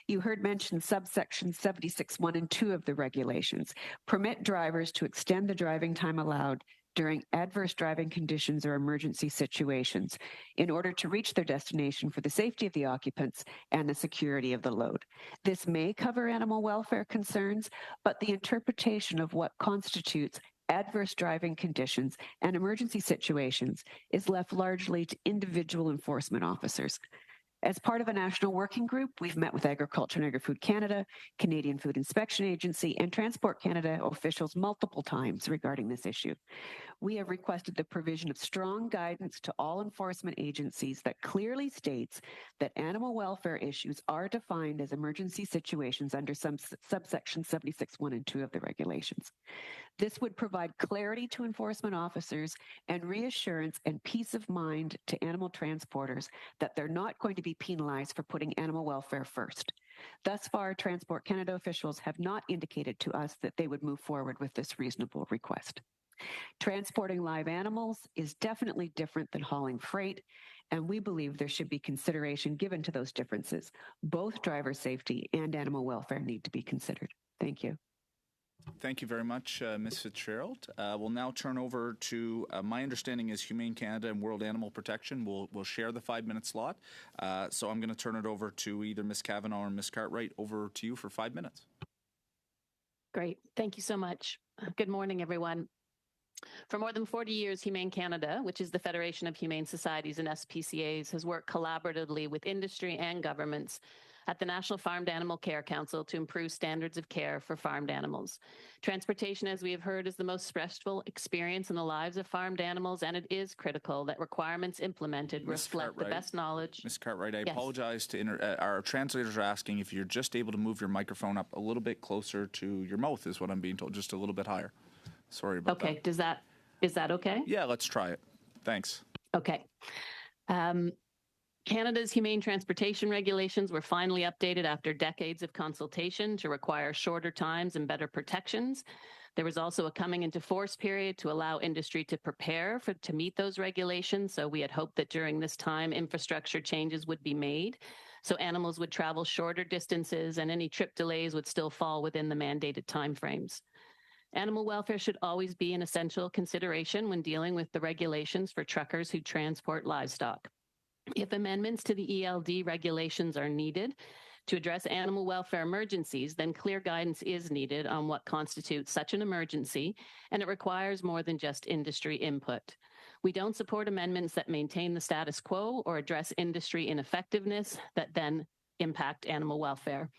You heard mentioned subsections 76(1) and 2 of the regulations permit drivers to extend the driving time allowed during adverse driving conditions or emergency situations in order to reach their destination for the safety of the occupants and the security of the load. This may cover animal welfare concerns, but the interpretation of what constitutes adverse driving conditions and emergency situations is left largely to individual enforcement officers. As part of a national working group, we've met with Agriculture and Agri-Food Canada, Canadian Food Inspection Agency, and Transport Canada officials multiple times regarding this issue. We have requested the provision of strong guidance to all enforcement agencies that clearly states that animal welfare issues are defined as emergency situations under some subsection 76(1) and 2 of the regulations. This would provide clarity to enforcement officers and reassurance and peace of mind to animal transporters that they're not going to be penalized for putting animal welfare first. Thus far, Transport Canada officials have not indicated to us that they would move forward with this reasonable request. Transporting live animals is definitely different than hauling freight, and we believe there should be consideration given to those differences. Both driver safety and animal welfare need to be considered. Thank you. Thank you very much, Ms. Fitzgerald. We'll now turn over to, my understanding is Humane Canada and World Animal Protection will share the 5-minute slot. So I'm going to turn it over to either Ms. Cavanaugh or Ms. Cartwright. Over to you for 5 minutes. Great. Thank you so much. Good morning, everyone. For more than 40 years, Humane Canada, which is the Federation of Humane Societies and SPCAs, has worked collaboratively with industry and governments at the National Farmed Animal Care Council to improve standards of care for farmed animals. Transportation, as we have heard, is the most stressful experience in the lives of farmed animals, and it is critical that requirements implemented reflect the best knowledge. Ms. Cartwright, I apologize to our translators are asking if you're just able to move your microphone up a little bit closer to your mouth, is what I'm being told, just a little bit higher. Sorry about that. Okay, is that okay? Yeah, let's try it. Thanks. Okay. Canada's humane transportation regulations were finally updated after decades of consultation to require shorter times and better protections. There was also a coming into force period to allow industry to prepare to meet those regulations. So we had hoped that during this time, infrastructure changes would be made. So animals would travel shorter distances and any trip delays would still fall within the mandated timeframes. Animal welfare should always be an essential consideration when dealing with the regulations for truckers who transport livestock. If amendments to the ELD regulations are needed to address animal welfare emergencies, then clear guidance is needed on what constitutes such an emergency, and it requires more than just industry input. We don't support amendments that maintain the status quo or address industry ineffectiveness that then impact animal welfare.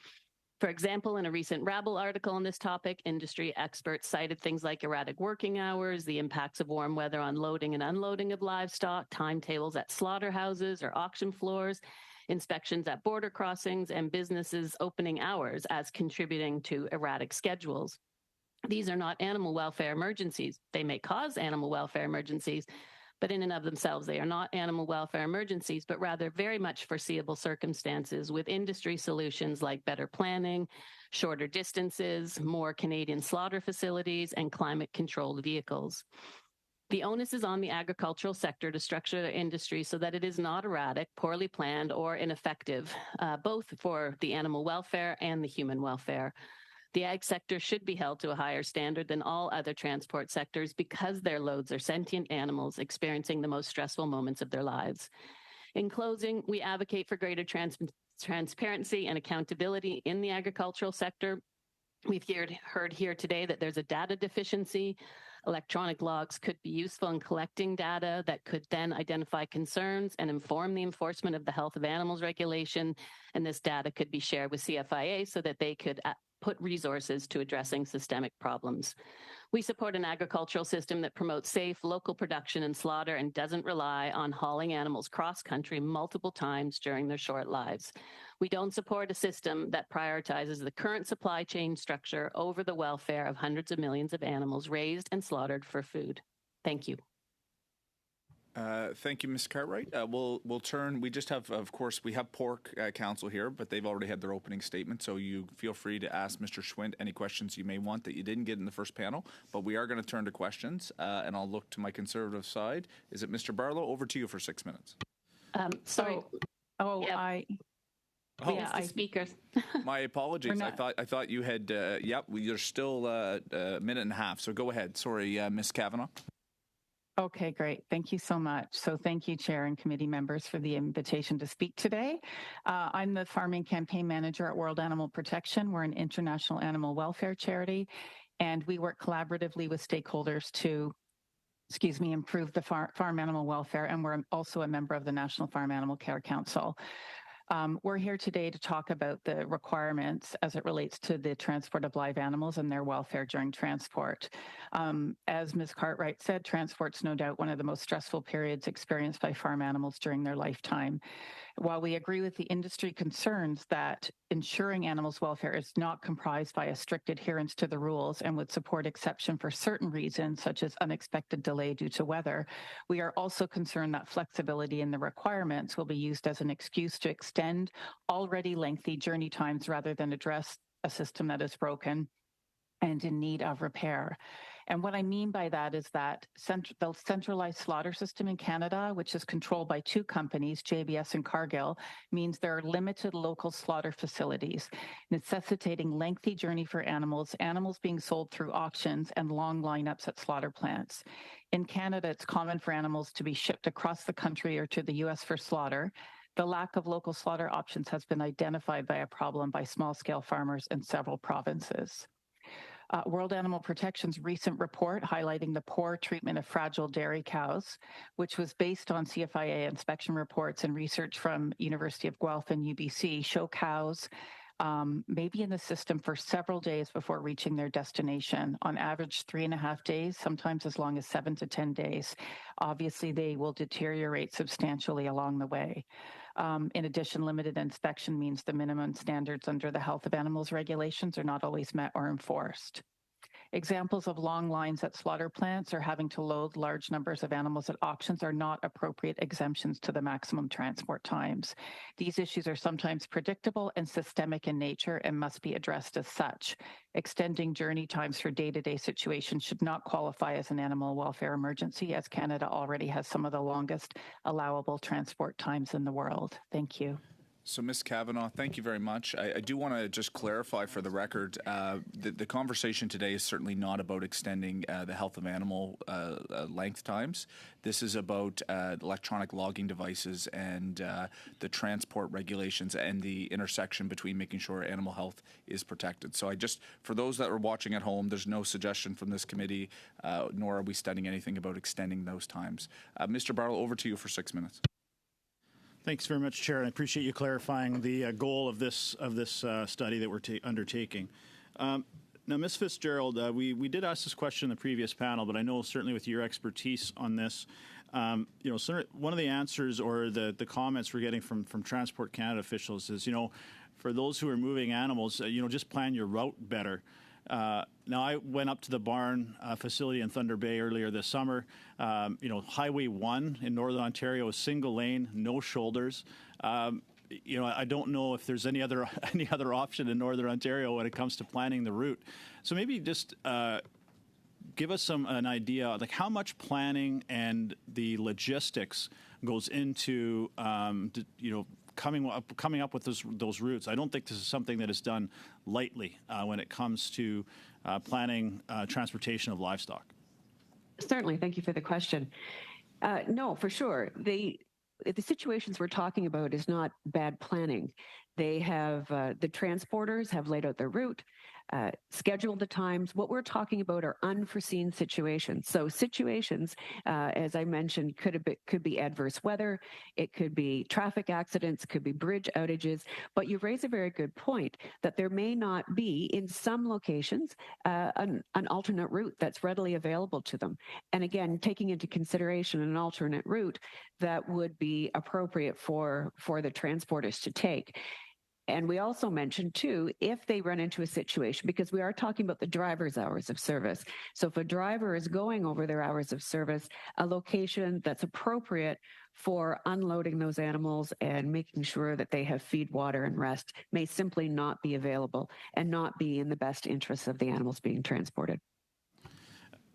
For example, in a recent Rabble article on this topic, industry experts cited things like erratic working hours, the impacts of warm weather on loading and unloading of livestock, timetables at slaughterhouses or auction floors, inspections at border crossings, and businesses' opening hours as contributing to erratic schedules. These are not animal welfare emergencies. They may cause animal welfare emergencies, but in and of themselves, they are not animal welfare emergencies, but rather very much foreseeable circumstances with industry solutions like better planning, shorter distances, more Canadian slaughter facilities, and climate-controlled vehicles. The onus is on the agricultural sector to structure their industry so that it is not erratic, poorly planned, or ineffective, both for the animal welfare and the human welfare. The ag sector should be held to a higher standard than all other transport sectors because their loads are sentient animals experiencing the most stressful moments of their lives. In closing, we advocate for greater transparency and accountability in the agricultural sector. We've heard here today that there's a data deficiency. Electronic logs could be useful in collecting data that could then identify concerns and inform the enforcement of the health of animals regulation. And this data could be shared with CFIA so that they could put resources to addressing systemic problems. We support an agricultural system that promotes safe local production and slaughter and doesn't rely on hauling animals cross-country multiple times during their short lives. We don't support a system that prioritizes the current supply chain structure over the welfare of hundreds of millions of animals raised and slaughtered for food. Thank you. Thank you, Ms. Cartwright. We'll turn. We just have, of course, we have Pork Council here, but they've already had their opening statement. So you feel free to ask Mr. Schwint any questions you may want that you didn't get in the first panel. But we are going to turn to questions, and I'll look to my Conservative side. Is it Mr. Barlow? Over to you for 6 minutes. Sorry. Speakers. My apologies. I thought you had. You're still a minute and a half. So go ahead. Sorry, Ms. Kavanagh. Okay, great. Thank you so much. So thank you, Chair and committee members, for the invitation to speak today. I'm the Farming Campaign Manager at World Animal Protection. We're an international animal welfare charity, and we work collaboratively with stakeholders to improve the farm animal welfare, and we're also a member of the National Farm Animal Care Council. We're here today to talk about the requirements as it relates to the transport of live animals and their welfare during transport. As Ms. Cartwright said, transport's no doubt one of the most stressful periods experienced by farm animals during their lifetime. While we agree with the industry concerns that ensuring animals' welfare is not comprised by a strict adherence to the rules and would support exception for certain reasons, such as unexpected delay due to weather, we are also concerned that flexibility in the requirements will be used as an excuse to extend already lengthy journey times rather than address a system that is broken and in need of repair. And what I mean by that is that the centralized slaughter system in Canada, which is controlled by two companies, JBS and Cargill, means there are limited local slaughter facilities, necessitating lengthy journey for animals being sold through auctions and long lineups at slaughter plants. In Canada, it's common for animals to be shipped across the country or to the U.S. for slaughter. The lack of local slaughter options has been identified by a problem by small-scale farmers in several provinces. World Animal Protection's recent report highlighting the poor treatment of fragile dairy cows, which was based on CFIA inspection reports and research from University of Guelph and UBC, show cows may be in the system for several days before reaching their destination. On average, 3.5 days, sometimes as long as 7 to 10 days. Obviously, they will deteriorate substantially along the way. In addition, limited inspection means the minimum standards under the health of animals regulations are not always met or enforced. Examples of long lines at slaughter plants or having to load large numbers of animals at auctions are not appropriate exemptions to the maximum transport times. These issues are sometimes predictable and systemic in nature and must be addressed as such. Extending journey times for day-to-day situations should not qualify as an animal welfare emergency, as Canada already has some of the longest allowable transport times in the world. Thank you. So, Ms. Kavanagh, thank you very much. I do want to just clarify for the record, the conversation today is certainly not about extending the health of animal length times. This is about electronic logging devices and the transport regulations and the intersection between making sure animal health is protected. So for those that are watching at home, there's no suggestion from this committee, nor are we studying anything about extending those times. Mr. Barlow, over to you for 6 minutes. Thanks very much, Chair. I appreciate you clarifying the goal of this study that we're undertaking. Now, Ms. Fitzgerald, we did ask this question in the previous panel, but I know certainly with your expertise on this, one of the answers or the comments we're getting from Transport Canada officials is, for those who are moving animals, just plan your route better. Now, I went up to the barn facility in Thunder Bay earlier this summer. Highway 1 in Northern Ontario is single lane, no shoulders. I don't know if there's any other option in Northern Ontario when it comes to planning the route. So maybe just give us an idea, like how much planning and the logistics goes into coming up with those routes. I don't think this is something that is done lightly when it comes to planning transportation of livestock. Certainly. Thank you for the question. No, for sure. The situations we're talking about is not bad planning. They have, the transporters have laid out their route, scheduled the times. What we're talking about are unforeseen situations. So situations, as I mentioned, could be adverse weather, it could be traffic accidents, could be bridge outages. But you raise a very good point that there may not be, in some locations, an alternate route that's readily available to them. And again, taking into consideration an alternate route that would be appropriate for the transporters to take. And we also mentioned, too, if they run into a situation, because we are talking about the driver's hours of service. So if a driver is going over their hours of service, a location that's appropriate for unloading those animals and making sure that they have feed, water, and rest may simply not be available and not be in the best interests of the animals being transported.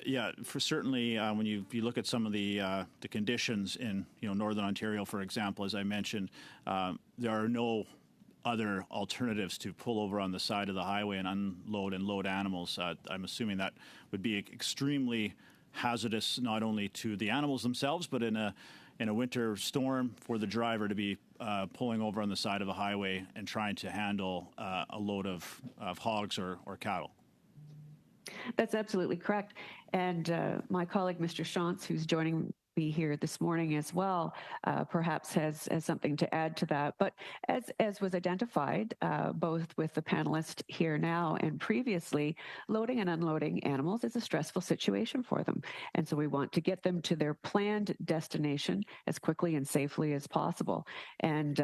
Yeah, for certainly when you look at some of the conditions in Northern Ontario, for example, as I mentioned, there are no other alternatives to pull over on the side of the highway and unload and load animals. I'm assuming that would be extremely hazardous, not only to the animals themselves, but in a winter storm for the driver to be pulling over on the side of a highway and trying to handle a load of hogs or cattle. That's absolutely correct. And my colleague, Mr. Shantz, who's joining me here this morning as well, perhaps has something to add to that. But as was identified, both with the panelists here now and previously, loading and unloading animals is a stressful situation for them. And so we want to get them to their planned destination as quickly and safely as possible. And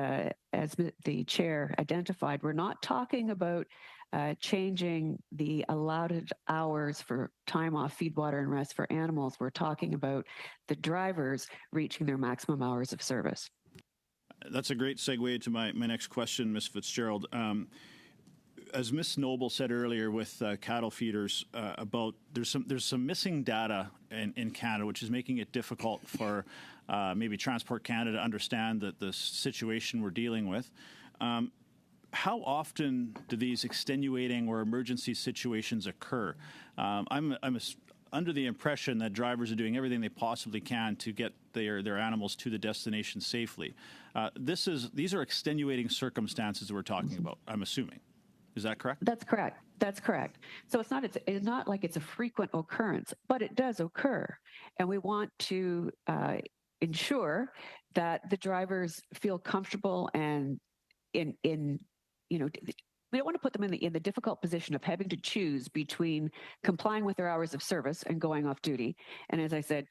as the chair identified, we're not talking about changing the allotted hours for time off, feed, water, and rest for animals. We're talking about the drivers reaching their maximum hours of service. That's a great segue to my next question, Ms. Fitzgerald. As Ms. Noble said earlier with cattle feeders, about there's some missing data in Canada, which is making it difficult for maybe Transport Canada to understand the situation we're dealing with. How often do these extenuating or emergency situations occur? I'm under the impression that drivers are doing everything they possibly can to get their animals to the destination safely. These are extenuating circumstances that we're talking about, I'm assuming. Is that correct? That's correct. That's correct. So it's not like it's a frequent occurrence, but it does occur. And we want to ensure that the drivers feel comfortable and we don't want to put them in the difficult position of having to choose between complying with their hours of service and going off duty, and as I said,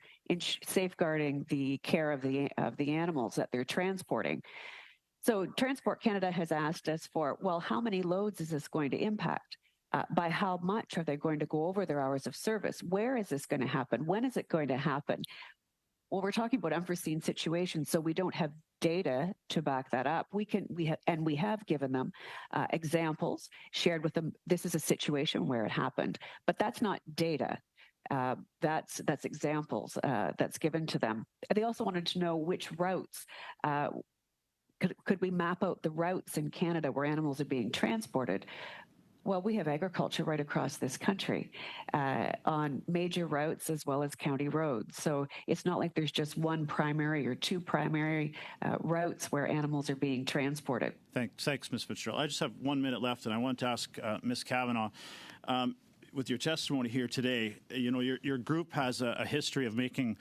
safeguarding the care of the animals that they're transporting. So Transport Canada has asked us for, well, how many loads is this going to impact? By how much are they going to go over their hours of service? Where is this going to happen? When is it going to happen? Well, we're talking about unforeseen situations, so we don't have data to back that up. We have given them examples, shared with them. This is a situation where it happened, but that's not data. That's examples that's given to them. They also wanted to know which routes. Could we map out the routes in Canada where animals are being transported? Well, we have agriculture right across this country on major routes as well as county roads. So it's not like there's just one primary or two primary routes where animals are being transported. Thanks, Ms. Fitzgerald. I just have 1 minute left, and I want to ask Ms. Kavanagh, with your testimony here today, your group has a history of making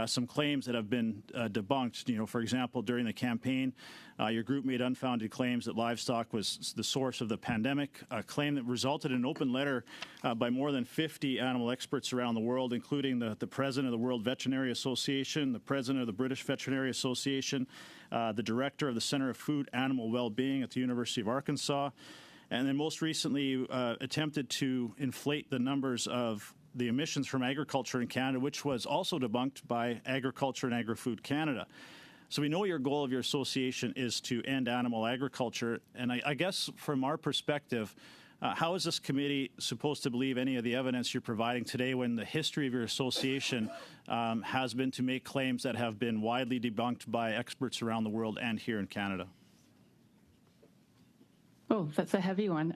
some claims that have been debunked. For example, during the campaign, your group made unfounded claims that livestock was the source of the pandemic, a claim that resulted in an open letter by more than 50 animal experts around the world, including the president of the World Veterinary Association, the president of the British Veterinary Association, the director of the Center of Food Animal Wellbeing at the University of Arkansas, and then most recently attempted to inflate the numbers of the emissions from agriculture in Canada, which was also debunked by Agriculture and Agri-Food Canada. So we know your goal of your association is to end animal agriculture, and I guess from our perspective, how is this committee supposed to believe any of the evidence you're providing today when the history of your association has been to make claims that have been widely debunked by experts around the world and here in Canada? Oh, that's a heavy one.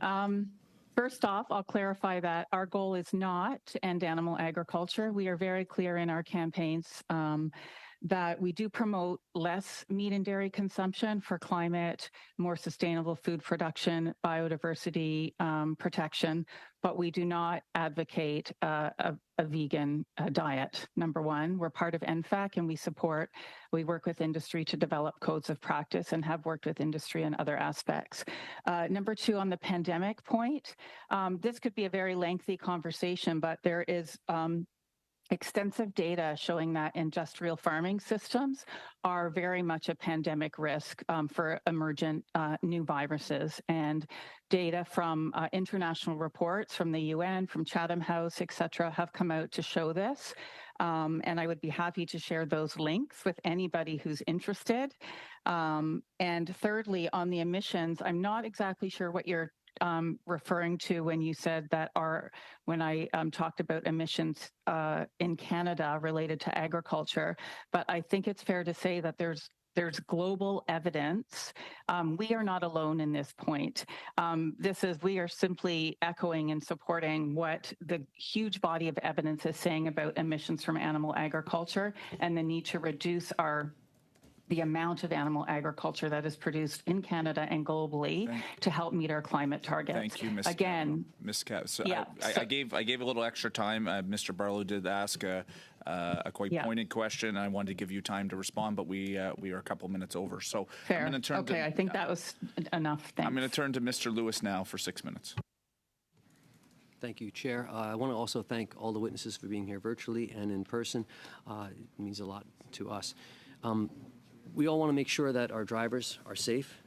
First off, I'll clarify that our goal is not to end animal agriculture. We are very clear in our campaigns that we do promote less meat and dairy consumption for climate, more sustainable food production, biodiversity protection, but we do not advocate a vegan diet. Number one, we're part of NFAC and we work with industry to develop codes of practice and have worked with industry in other aspects. Number two, on the pandemic point, this could be a very lengthy conversation, but there is extensive data showing that industrial farming systems are very much a pandemic risk for emergent new viruses. And data from international reports from the UN, from Chatham House, et cetera, have come out to show this. And I would be happy to share those links with anybody who's interested. And thirdly, on the emissions, I'm not exactly sure what you're referring to when you said that when I talked about emissions in Canada related to agriculture, but I think it's fair to say that there's global evidence. We are not alone in this point. We are simply echoing and supporting what the huge body of evidence is saying about emissions from animal agriculture and the need to reduce the amount of animal agriculture that is produced in Canada and globally to help meet our climate targets. Thank you, Ms. Again, Ms. So I gave a little extra time. Mr. Barlow did ask a quite pointed question. I wanted to give you time to respond, but we are a couple minutes over. So fair. I'm going to turn. Okay, I think that was enough. Thanks. I'm going to turn to Mr. Lewis now for 6 minutes. Thank you, Chair. I want to also thank all the witnesses for being here virtually and in person. It means a lot to us. We all want to make sure that our drivers are safe.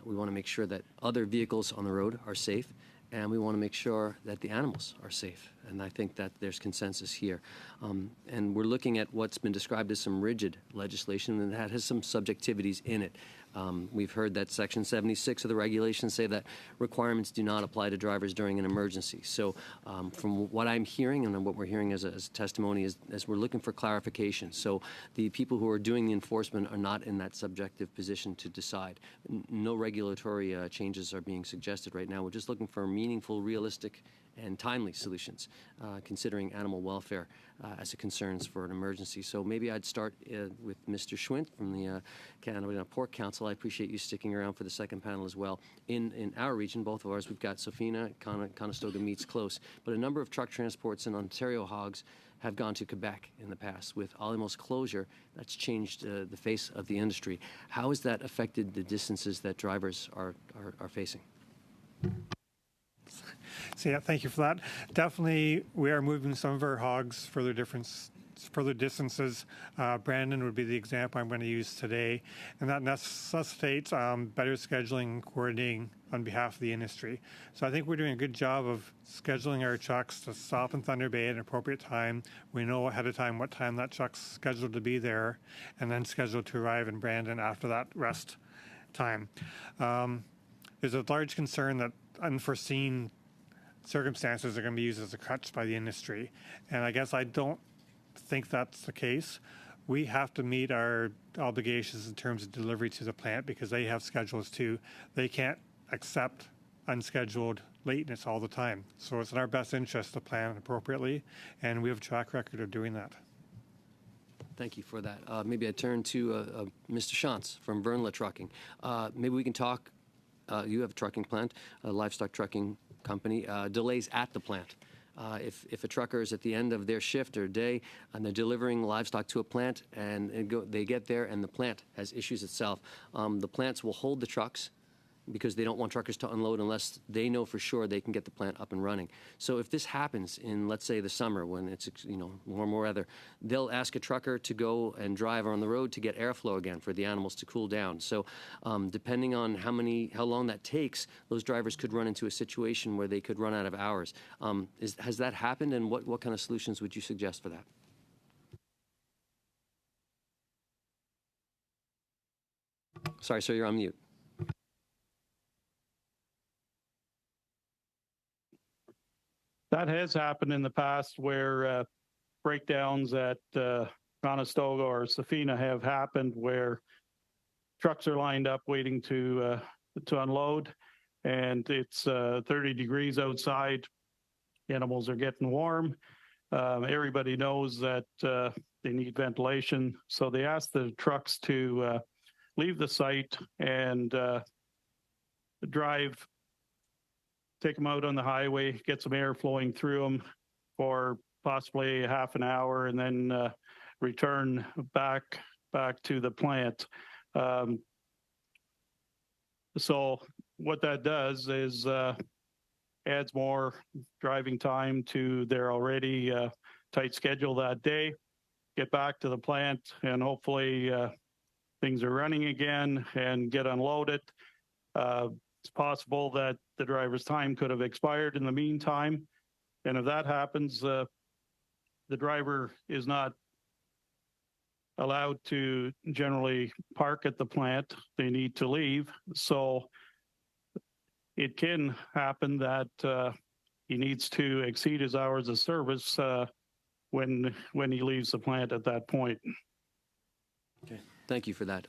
We want to make sure that other vehicles on the road are safe. And we want to make sure that the animals are safe. And I think that there's consensus here. And we're looking at what's been described as some rigid legislation, and that has some subjectivities in it. We've heard that Section 76 of the regulations say that requirements do not apply to drivers during an emergency. So from what I'm hearing and what we're hearing as a testimony is we're looking for clarification. So the people who are doing the enforcement are not in that subjective position to decide. No regulatory changes are being suggested right now. We're just looking for meaningful, realistic, and timely solutions, considering animal welfare as it concerns for an emergency. So maybe I'd start with Mr. Schwint from the Canada Pork Council. I appreciate you sticking around for the second panel as well. In our region, both of ours, we've got Sofina, Conestoga meets close, but a number of truck transports in Ontario hogs have gone to Quebec in the past. With Alimo's closure, that's changed the face of the industry. How has that affected the distances that drivers are facing? So yeah, thank you for that. Definitely, we are moving some of our hogs further distances. Brandon would be the example I'm going to use today, and that necessitates better scheduling and coordinating on behalf of the industry. So I think we're doing a good job of scheduling our trucks to stop in Thunder Bay at an appropriate time. We know ahead of time what time that truck's scheduled to be there, and then scheduled to arrive in Brandon after that rest time. There's a large concern that unforeseen circumstances are going to be used as a crutch by the industry. And I guess I don't think that's the case. We have to meet our obligations in terms of delivery to the plant because they have schedules too. They can't accept unscheduled lateness all the time. So it's in our best interest to plan appropriately, and we have a track record of doing that. Thank you for that. Maybe I turn to Mr. Shantz from Vernla Trucking. Maybe we can talk. You have a trucking plant, a livestock trucking company, delays at the plant. If a trucker is at the end of their shift or day and they're delivering livestock to a plant and they get there and the plant has issues itself, the plants will hold the trucks because they don't want truckers to unload unless they know for sure they can get the plant up and running. So if this happens in, let's say, the summer when it's, warmer weather, they'll ask a trucker to go and drive on the road to get airflow again for the animals to cool down. So depending on how long that takes, those drivers could run into a situation where they could run out of hours. Has that happened, and what kind of solutions would you suggest for that? Sorry, sir, you're on mute. That has happened in the past where breakdowns at Conestoga or Safina have happened where trucks are lined up waiting to unload, and it's 30 degrees outside. Animals are getting warm. Everybody knows that they need ventilation, so they ask the trucks to leave the site and take them out on the highway, get some air flowing through them for possibly half an hour, and then return back to the plant. So what that does is adds more driving time to their already tight schedule that day, get back to the plant, and hopefully things are running again and get unloaded. It's possible that the driver's time could have expired in the meantime. And if that happens, the driver is not allowed to generally park at the plant. They need to leave. So it can happen that he needs to exceed his hours of service when he leaves the plant at that point. Okay, thank you for that.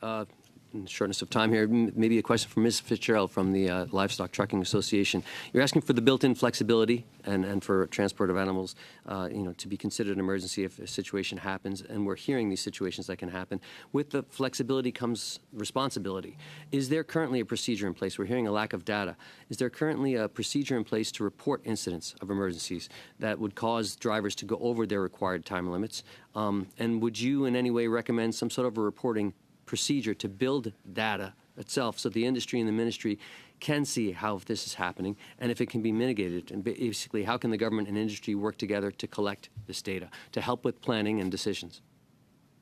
In the shortness of time here, maybe a question for Ms. Fitzgerald from the Livestock Trucking Association. You're asking for the built-in flexibility and for transport of animals, to be considered an emergency if a situation happens, and we're hearing these situations that can happen. With the flexibility comes responsibility. Is there currently a procedure in place? We're hearing a lack of data. Is there currently a procedure in place to report incidents of emergencies that would cause drivers to go over their required time limits? And would you in any way recommend some sort of a reporting procedure to build data itself so the industry and the ministry can see how this is happening and if it can be mitigated? And basically, how can the government and industry work together to collect this data to help with planning and decisions?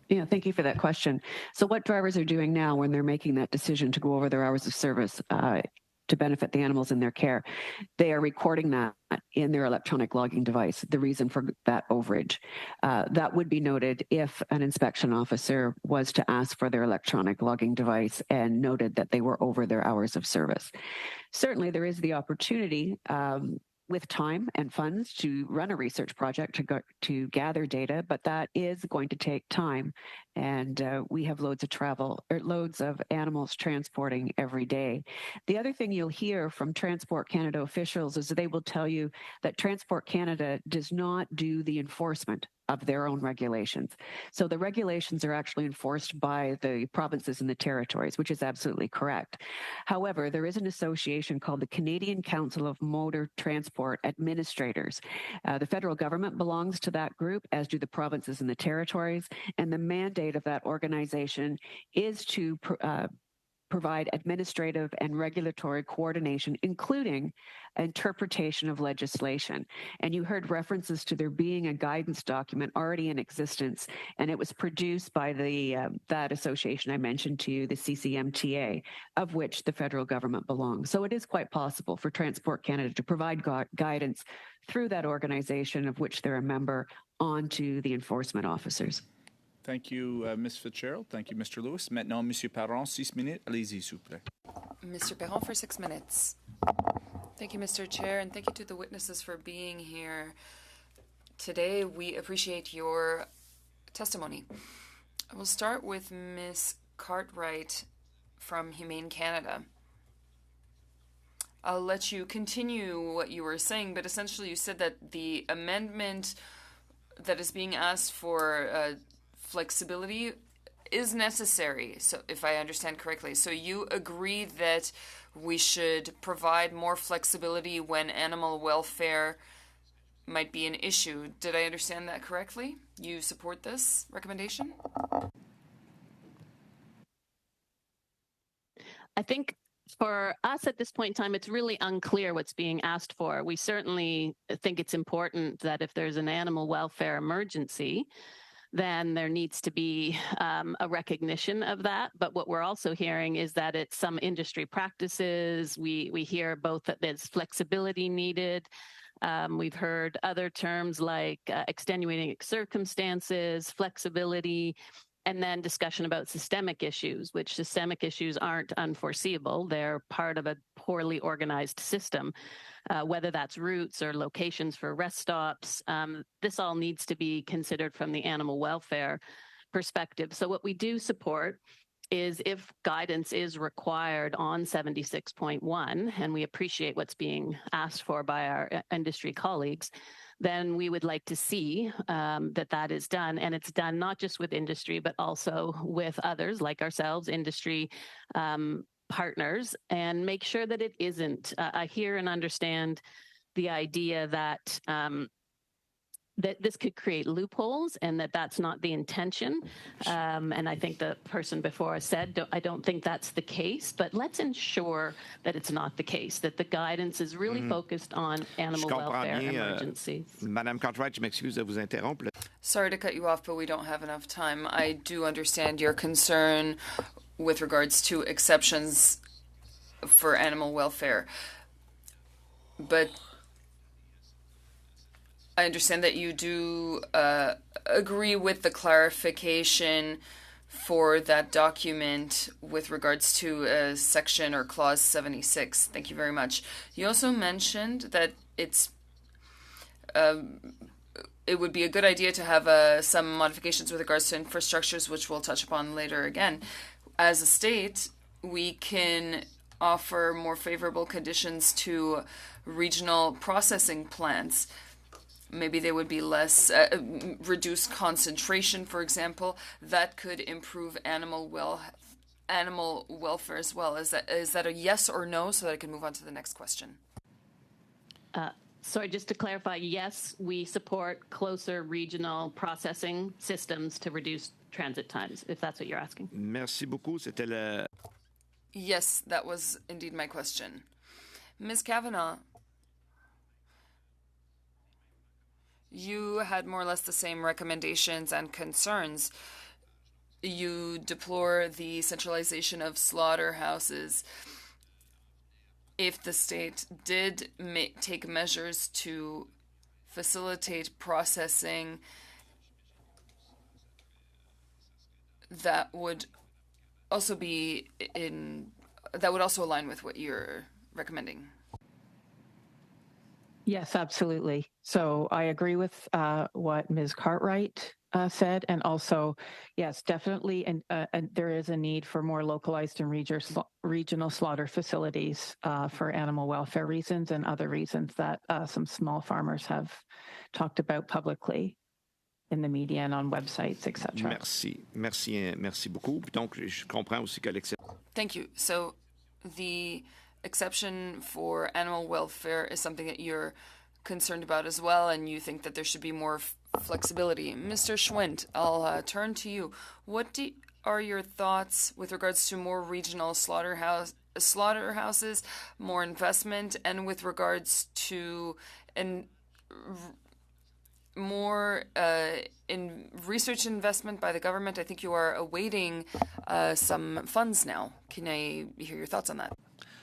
Yeah, thank you for that question. So what drivers are doing now when they're making that decision to go over their hours of service to benefit the animals in their care, they are recording that in their electronic logging device, the reason for that overage. That would be noted if an inspection officer was to ask for their electronic logging device and noted that they were over their hours of service. Certainly there is the opportunity with time and funds to run a research project to gather data, but that is going to take time. And we have loads of animals transporting every day. The other thing you'll hear from Transport Canada officials is they will tell you that Transport Canada does not do the enforcement of their own regulations. So the regulations are actually enforced by the provinces and the territories, which is absolutely correct. However, there is an association called the Canadian Council of Motor Transport Administrators. The federal government belongs to that group, as do the provinces and the territories, and the mandate of that organization is to provide administrative and regulatory coordination, including interpretation of legislation. And you heard references to there being a guidance document already in existence, and it was produced by that association I mentioned to you, the CCMTA, of which the federal government belongs. So it is quite possible for Transport Canada to provide guidance through that organization of which they're a member onto the enforcement officers. Thank you, Ms. Fitzgerald. Thank you, Mr. Lewis. Maintenant, Monsieur Parent, 6 minutes. Allez-y, s'il vous plaît. Mr. Perron for 6 minutes. Thank you, Mr. Chair, and thank you to the witnesses for being here today. We appreciate your testimony. I will start with Ms. Cartwright from Humane Canada. I'll let you continue what you were saying, but essentially you said that the amendment that is being asked for flexibility is necessary, so if I understand correctly. So you agree that we should provide more flexibility when animal welfare might be an issue. Did I understand that correctly? You support this recommendation? I think For us at this point in time, it's really unclear what's being asked for. We certainly think it's important that if there's an animal welfare emergency, then there needs to be a recognition of that. But what we're also hearing is that it's some industry practices. We hear both that there's flexibility needed. We've heard other terms like extenuating circumstances, flexibility, and then discussion about systemic issues, which systemic issues aren't unforeseeable. They're part of a poorly organized system, whether that's routes or locations for rest stops. This all needs to be considered from the animal welfare perspective. So what we do support is if guidance is required on 76.1, and we appreciate what's being asked for by our industry colleagues, then we would like to see that is done. And it's done not just with industry, but also with others like ourselves, industry partners, and make sure that it isn't. I hear and understand the idea that that this could create loopholes and that's not the intention. And I think the person before us said, I don't think that's the case, but let's ensure that it's not the case, that the guidance is really focused on animal welfare emergencies. Madame Cartwright, je m'excuse de vous interrompre. Sorry to cut you off, but we don't have enough time. I do understand your concern with regards to exceptions for animal welfare, but I understand that you do agree with the clarification for that document with regards to section or clause 76. Thank you very much. You also mentioned that it would be a good idea to have some modifications with regards to infrastructures, which we'll touch upon later again. As a state, we can offer more favorable conditions to regional processing plants. Maybe they would be less, reduced concentration, for example. That could improve animal welfare as well. Is that a yes or no, so that I can move on to the next question? Sorry, just to clarify, yes, we support closer regional processing systems to reduce transit times, if that's what you're asking. Merci beaucoup. C'était le... Yes, that was indeed my question. Ms. Kavanagh, you had more or less the same recommendations and concerns. You deplore the centralization of slaughterhouses. If the state did take measures to facilitate processing, that would also align with what you're recommending. Yes, absolutely. So I agree with what Ms. Cartwright said, and also, yes, definitely, and there is a need for more localized and regional slaughter facilities for animal welfare reasons and other reasons that some small farmers have talked about publicly in the media and on websites, etc. Merci beaucoup. Donc, je comprends aussi que Thank you. So, the exception for animal welfare is something that you're concerned about as well, and you think that there should be more flexibility. Mr. Schwint, I'll turn to you. What are your thoughts with regards to more regional slaughterhouses, more investment, and with regards to more in research investment by the government? I think you are awaiting some funds now. Can I hear your thoughts on that?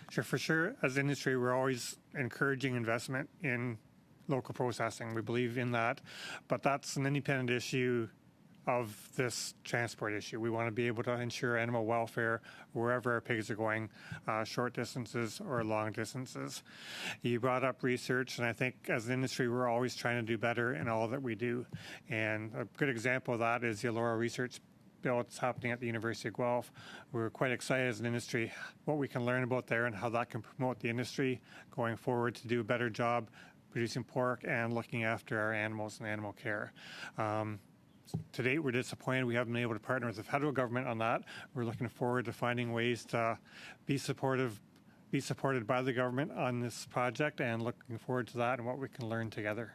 Sure, for sure. As an industry, we're always encouraging investment in local processing. We believe in that, but that's an independent issue of this transport issue. We want to be able to ensure animal welfare wherever our pigs are going, short distances or long distances. You brought up research, and I think as an industry, we're always trying to do better in all that we do. And a good example of that is the Elora Research Bill that's happening at the University of Guelph. We're quite excited as an industry what we can learn about there and how that can promote the industry going forward to do a better job producing pork and looking after our animals and animal care. To date, we're disappointed we haven't been able to partner with the federal government on that. We're looking forward to finding ways to be supported by the government on this project, and looking forward to that and what we can learn together.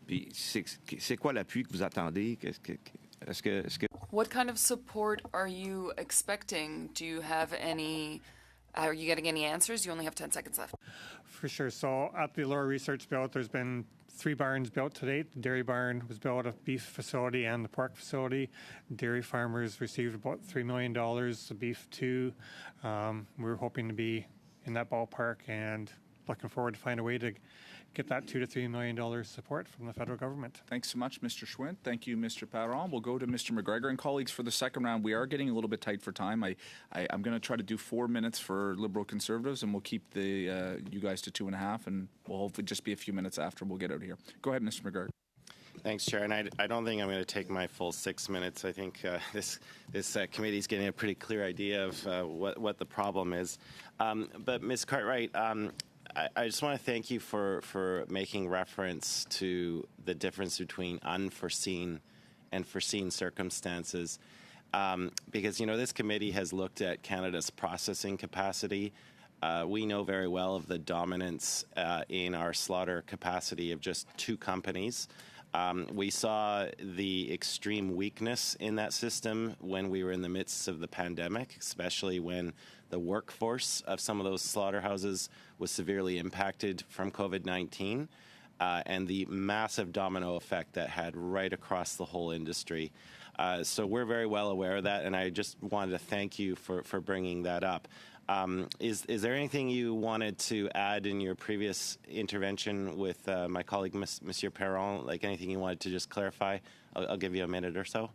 Puis c'est quoi l'appui que vous attendez? What kind of support are you expecting? Do you have any? Are you getting any answers? You only have 10 seconds left. For sure. So at the Lower Research Belt, there's been 3 barns built to date. The dairy barn was built, a beef facility and the pork facility. Dairy farmers received about $3 million, the beef too. We're hoping to be in that ballpark and looking forward to find a way to get that $2 to $3 million support from the federal government. Thanks so much, Mr. Schwint. Thank you, Mr. Perron. We'll go to Mr. McGregor. And colleagues, for the second round, we are getting a little bit tight for time. I'm going to try to do 4 minutes for Liberal Conservatives, and we'll keep the you guys to 2.5, and we'll hopefully just be a few minutes after we'll get out of here. Go ahead, Mr. McGregor. Thanks, Chair. And I don't think I'm going to take my full 6 minutes. I think this committee is getting a pretty clear idea of what the problem is. But Ms. Cartwright, I just want to thank you for making reference to the difference between unforeseen and foreseen circumstances. Because, this committee has looked at Canada's processing capacity. We know very well of the dominance in our slaughter capacity of just 2 companies. We saw the extreme weakness in that system when we were in the midst of the pandemic, especially when the workforce of some of those slaughterhouses was severely impacted from COVID-19, and the massive domino effect that had right across the whole industry. So we're very well aware of that, and I just wanted to thank you for bringing that up. Is there anything you wanted to add in your previous intervention with my colleague, Monsieur Perron, like anything you wanted to just clarify? I'll give you a minute or so.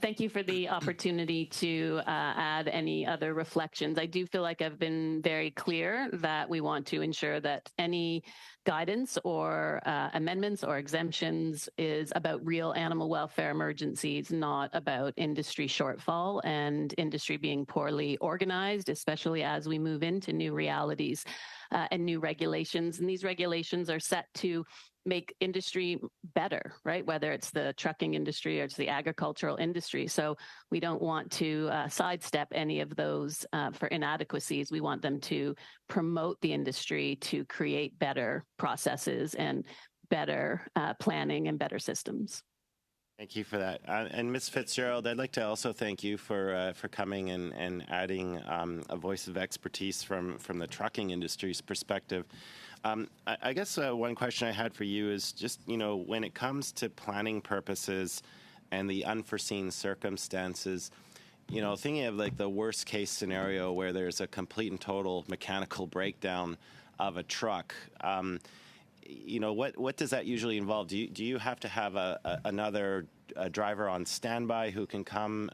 Thank you for the opportunity to add any other reflections. I do feel like I've been very clear that we want to ensure that any guidance or amendments or exemptions is about real animal welfare emergencies, not about industry shortfall and industry being poorly organized, especially as we move into new realities and new regulations. And these regulations are set to make industry better, right? Whether it's the trucking industry or it's the agricultural industry. So we don't want to sidestep any of those for inadequacies. We want them to promote the industry to create better processes and better planning and better systems. Thank you for that. And Ms. Fitzgerald, I'd like to also thank you for coming and adding a voice of expertise from the trucking industry's perspective. I guess one question I had for you is just, when it comes to planning purposes and the unforeseen circumstances, thinking of like the worst case scenario where there's a complete and total mechanical breakdown of a truck, what does that usually involve? Do you have to have another driver on standby who can come?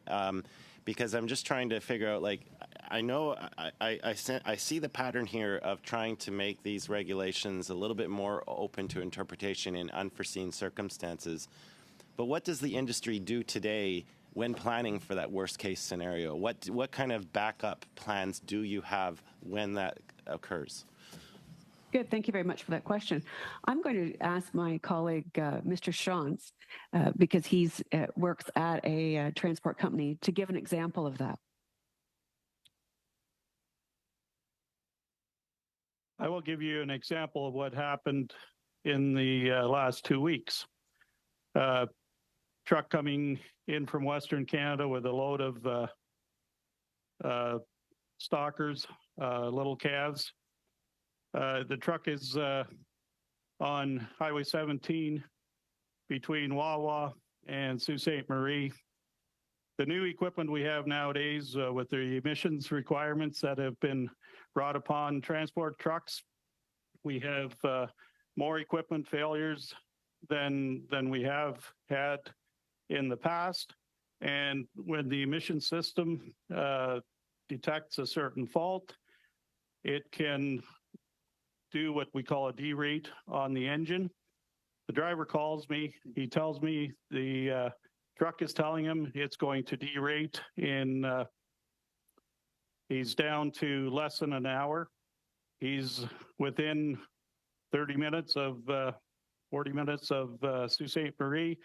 Because I'm just trying to figure out, like, I know I see the pattern here of trying to make these regulations a little bit more open to interpretation in unforeseen circumstances. But what does the industry do today when planning for that worst case scenario? What kind of backup plans do you have when that occurs? Good. Thank you very much for that question. I'm going to ask my colleague, Mr. Shantz, because he works at a transport company, to give an example of that. I will give you an example of what happened in the last 2 weeks. Truck coming in from Western Canada with a load of stalkers, little calves. The truck is on Highway 17 between Wawa and Sault Ste. Marie. The new equipment we have nowadays with the emissions requirements that have been brought upon transport trucks, we have more equipment failures than we have had in the past. And when the emission system detects a certain fault, it can do what we call a derate on the engine. The driver calls me. He tells me the truck is telling him it's going to derate in, he's down to less than an hour. He's within 30 minutes of, 40 minutes of Sault Ste. Marie.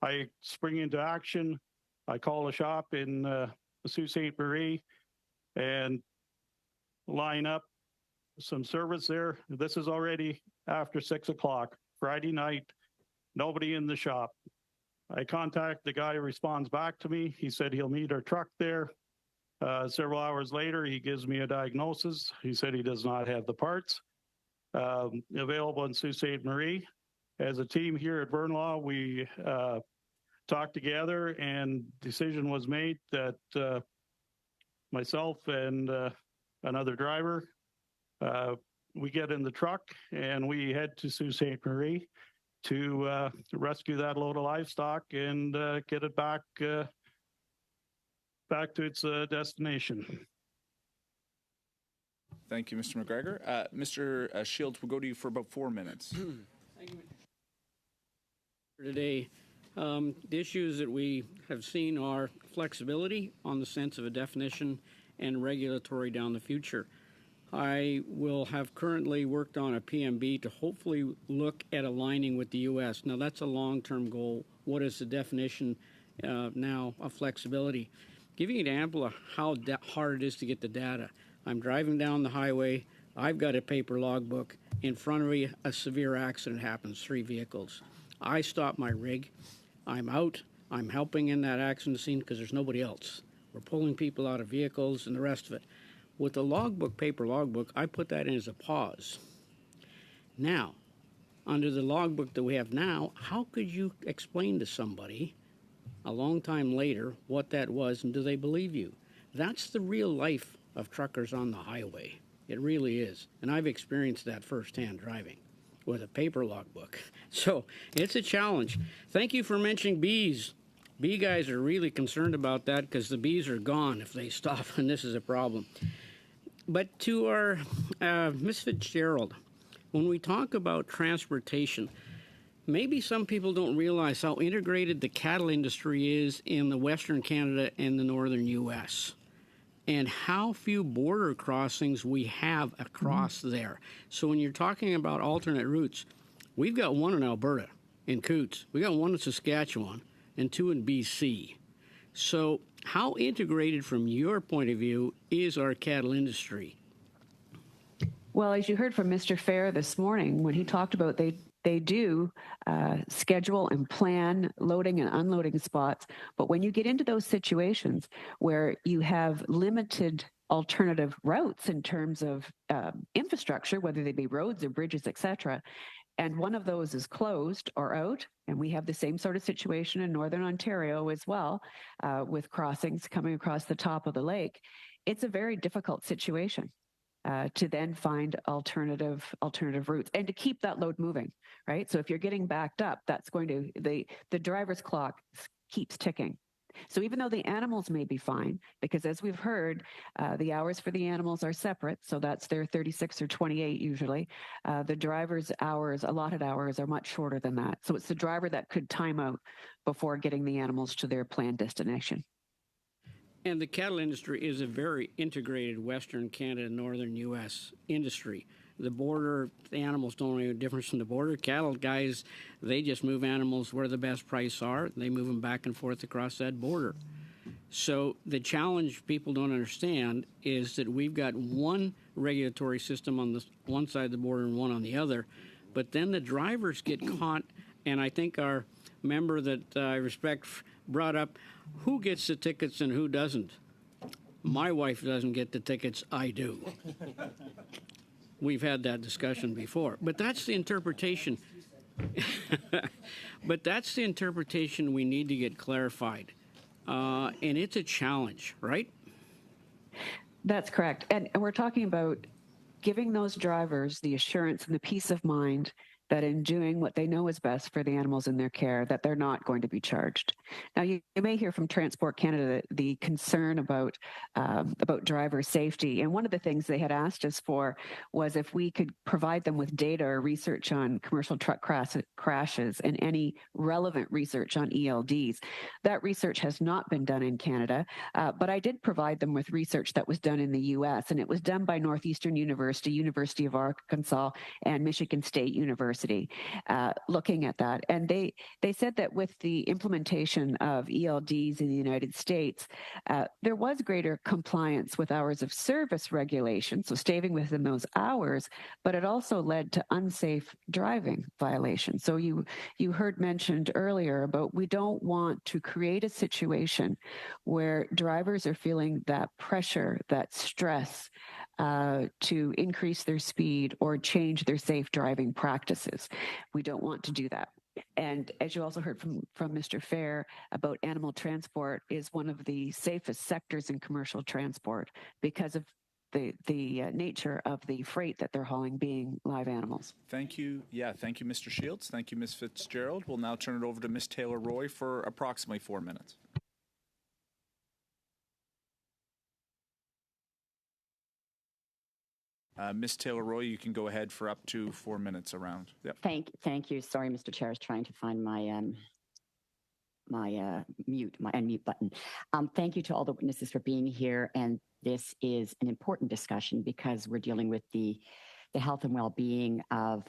I spring into action. I call a shop in Sault Ste. Marie and line up some service there. This is already after 6 o'clock, Friday night, nobody in the shop. I contact the guy who responds back to me. He said he'll meet our truck there. Several hours later, he gives me a diagnosis. He said he does not have the parts available in Sault Ste. Marie. As a team here at Burnlaw, we talked together and decision was made that myself and another driver, we get in the truck and we head to Sault Ste. Marie to rescue that load of livestock and get it back to its destination. Thank you, Mr. McGregor. Mr. Shields, we'll go to you for about 4 minutes. Thank you. Today, the issues that we have seen are flexibility on the sense of a definition and regulatory down the future. I will have currently worked on a PMB to hopefully look at aligning with the U.S. Now, that's a long-term goal. What is the definition now of flexibility? Giving you an example of how hard it is to get the data. I'm driving down the highway. I've got a paper logbook. In front of me, a severe accident happens, 3 vehicles. I stop my rig. I'm out. I'm helping in that accident scene because there's nobody else. We're pulling people out of vehicles and the rest of it. With the logbook, paper logbook, I put that in as a pause. Now, under the logbook that we have now, how could you explain to somebody a long time later what that was, and do they believe you? That's the real life of truckers on the highway. It really is. And I've experienced that firsthand driving with a paper logbook. So it's a challenge. Thank you for mentioning bees. Bee guys are really concerned about that because the bees are gone if they stop, and this is a problem. But to our Ms. Fitzgerald, when we talk about transportation, maybe some people don't realize how integrated the cattle industry is in the Western Canada and the Northern U.S., and how few border crossings we have across there. So when you're talking about alternate routes, we've got one in Alberta, in Coutts. We got one in Saskatchewan, and 2 in BC. So how integrated from your point of view is our cattle industry? Well, as you heard from Mr. Fair this morning, when he talked about they do schedule and plan loading and unloading spots. But when you get into those situations where you have limited alternative routes in terms of infrastructure, whether they be roads or bridges, etc., and one of those is closed or out, and we have the same sort of situation in Northern Ontario as well, with crossings coming across the top of the lake, it's a very difficult situation. To then find alternative routes and to keep that load moving, right? So if you're getting backed up, that's going to, the driver's clock keeps ticking. So even though the animals may be fine, because as we've heard, the hours for the animals are separate, so that's their 36 or 28 usually. The driver's hours, allotted hours, are much shorter than that. So it's the driver that could time out before getting the animals to their planned destination. And the cattle industry is a very integrated Western Canada, Northern U.S. industry. The border, the animals don't make a difference from the border. Cattle guys, they just move animals where the best price are. They move them back and forth across that border. So the challenge people don't understand is that we've got one regulatory system on the one side of the border and one on the other, but then the drivers get caught, and I think our member that I respect brought up, who gets the tickets and who doesn't? My wife doesn't get the tickets, I do. We've had that discussion before. But that's the interpretation. But that's the interpretation we need to get clarified. And it's a challenge, right? That's correct. And we're talking about giving those drivers the assurance and the peace of mind that in doing what they know is best for the animals in their care, that they're not going to be charged. Now, you may hear from Transport Canada the concern about driver safety. And one of the things they had asked us for was if we could provide them with data or research on commercial truck crashes and any relevant research on ELDs. That research has not been done in Canada, but I did provide them with research that was done in the U.S., and it was done by Northeastern University, University of Arkansas, and Michigan State University. University looking at that. And they said that with the implementation of ELDs in the United States, there was greater compliance with hours of service regulations, so staying within those hours, but it also led to unsafe driving violations. So you heard mentioned earlier about we don't want to create a situation where drivers are feeling that pressure, that stress to increase their speed or change their safe driving practices. We don't want to do that. And as you also heard from Mr. Fair about animal transport is one of the safest sectors in commercial transport because of the nature of the freight that they're hauling being live animals. Thank you. Yeah, thank you, Mr. Shields. Thank you, Ms. Fitzgerald. We'll now turn it over to Ms. Taylor-Roy for approximately 4 minutes. Ms. Taylor-Roy, you can go ahead for up to 4 minutes around. Yep. Thank you. Sorry, Mr. Chair, I was trying to find my my unmute button. Thank you to all the witnesses for being here, and this is an important discussion because we're dealing with the health and well-being of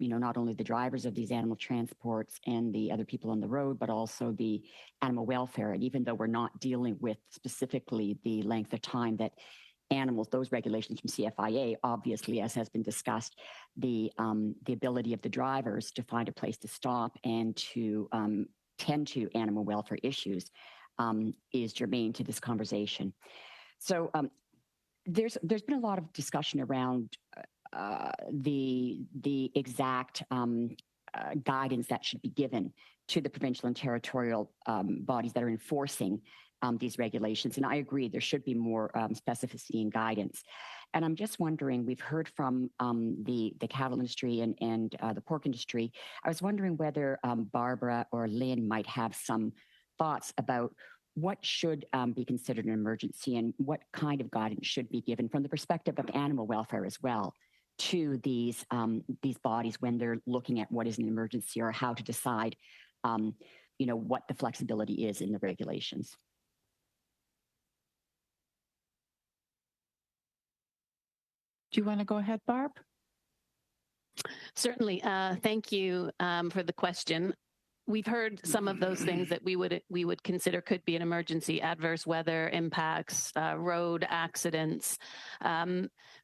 not only the drivers of these animal transports and the other people on the road, but also the animal welfare. And even though we're not dealing with specifically the length of time that animals, those regulations from CFIA, obviously, as has been discussed, the ability of the drivers to find a place to stop and to tend to animal welfare issues is germane to this conversation. So there's been a lot of discussion around the exact guidance that should be given to the provincial and territorial bodies that are enforcing these regulations. And I agree, there should be more specificity and guidance. And I'm just wondering, we've heard from the cattle industry and the pork industry. I was wondering whether Barbara or Lynn might have some thoughts about what should be considered an emergency and what kind of guidance should be given from the perspective of animal welfare as well to these bodies when they're looking at what is an emergency or how to decide, what the flexibility is in the regulations. Do you want to go ahead, Barb? Certainly. Thank you for the question. We've heard some of those things that we would consider could be an emergency: adverse weather impacts, road accidents.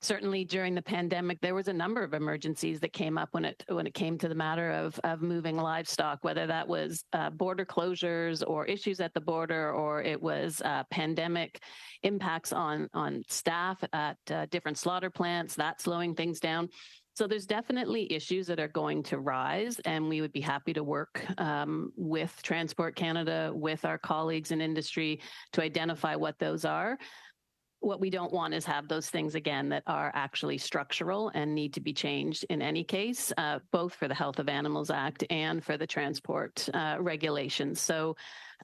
Certainly, during the pandemic, there was a number of emergencies that came up when it came to the matter of moving livestock, whether that was border closures or issues at the border, or it was pandemic impacts on staff at different slaughter plants, that slowing things down. So there's definitely issues that are going to rise, and we would be happy to work with Transport Canada, with our colleagues in industry to identify what those are. What we don't want is have those things again that are actually structural and need to be changed in any case, both for the Health of Animals Act and for the transport regulations. So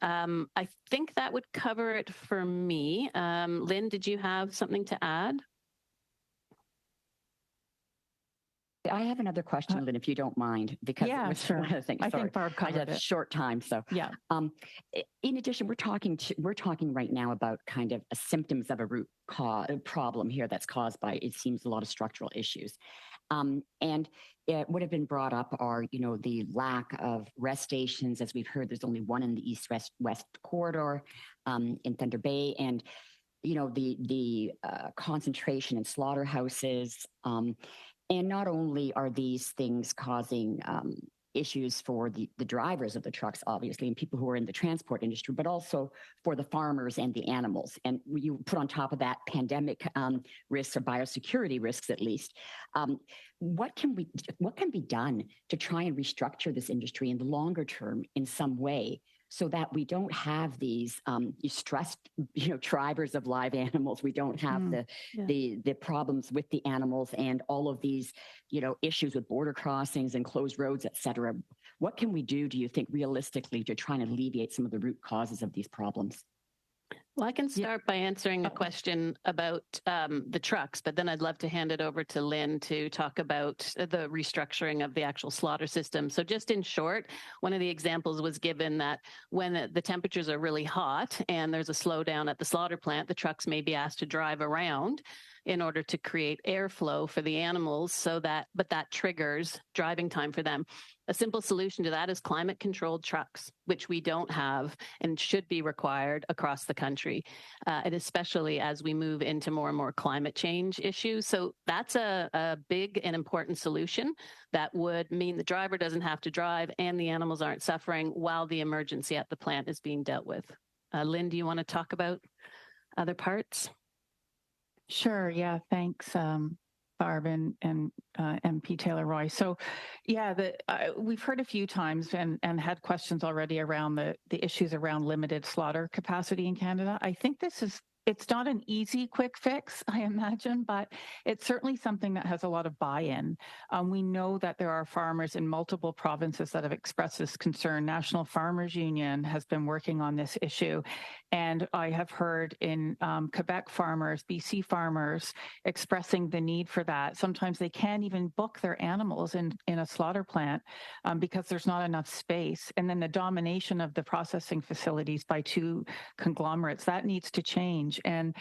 I think that would cover it for me. Lynn, did you have something to add? I have another question, Lynn, if you don't mind, because yeah, it was sure. one of the things. I think Barb covered I have it. a short time, so yeah. In addition, we're talking right now about kind of symptoms of a root cause problem here that's caused by, it seems, a lot of structural issues, and it would have been brought up are the lack of rest stations. As we've heard, there's only one in the east-west corridor in Thunder Bay, and the concentration in slaughterhouses. And not only are these things causing issues for the drivers of the trucks, obviously, and people who are in the transport industry, but also for the farmers and the animals. And you put on top of that pandemic risks or biosecurity risks, at least. What can be done to try and restructure this industry in the longer term in some way, so that we don't have these stressed, drivers of live animals. We don't have the problems with the animals and all of these, issues with border crossings and closed roads, et cetera. What can we do you think, realistically, to try and alleviate some of the root causes of these problems? Well, I can start by answering a question about the trucks, but then I'd love to hand it over to Lynn to talk about the restructuring of the actual slaughter system. So just in short, one of the examples was given that when the temperatures are really hot and there's a slowdown at the slaughter plant, the trucks may be asked to drive around in order to create airflow for the animals but that triggers driving time for them. A simple solution to that is climate-controlled trucks, which we don't have and should be required across the country, and especially as we move into more and more climate change issues. So that's a big and important solution that would mean the driver doesn't have to drive and the animals aren't suffering while the emergency at the plant is being dealt with. Lynn, do you want to talk about other parts? Sure. Yeah. Thanks, Barb and MP Taylor Roy. So, yeah, we've heard a few times and had questions already around the issues around limited slaughter capacity in Canada. I think it's not an easy, quick fix, I imagine, but it's certainly something that has a lot of buy-in. We know that there are farmers in multiple provinces that have expressed this concern. National Farmers Union has been working on this issue. And I have heard in Quebec farmers, BC farmers expressing the need for that. Sometimes they can't even book their animals in a slaughter plant because there's not enough space. And then the domination of the processing facilities by two conglomerates, that needs to change. And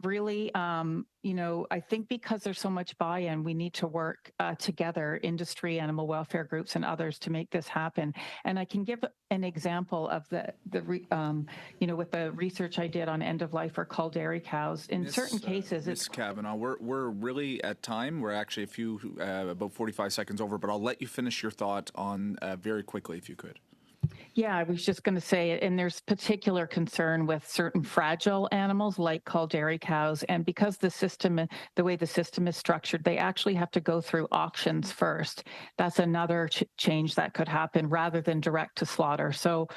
really, I think because there's so much buy-in, we need to work together, industry, animal welfare groups, and others to make this happen. And I can give an example of with the research I did on end of life or cull dairy cows. In certain cases, Ms. Kavanaugh, we're really at time. We're actually about 45 seconds over, but I'll let you finish your thought on very quickly if you could. Yeah, I was just going to say, and there's particular concern with certain fragile animals like cull dairy cows. And because the way the system is structured, they actually have to go through auctions first. That's another change that could happen rather than direct to slaughter. So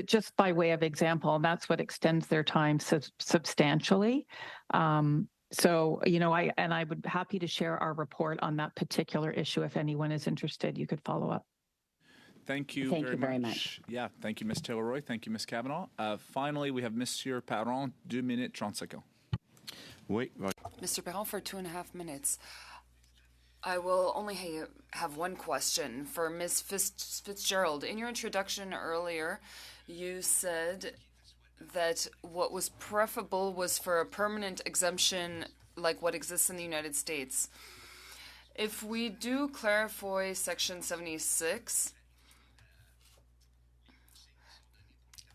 just by way of example, that's what extends their time substantially. I would be happy to share our report on that particular issue. If anyone is interested, you could follow up. Thank you very much. Yeah, thank you, Ms. Taylor-Roy. Thank you, Ms. Kavanaugh. Finally, we have Monsieur Parent, 2 minutes 30 seconds. Oui. Mr. Parent, for 2.5 minutes. I will only have one question for Ms. Fitzgerald. In your introduction earlier, you said that what was preferable was for a permanent exemption like what exists in the United States. If we do clarify Section 76,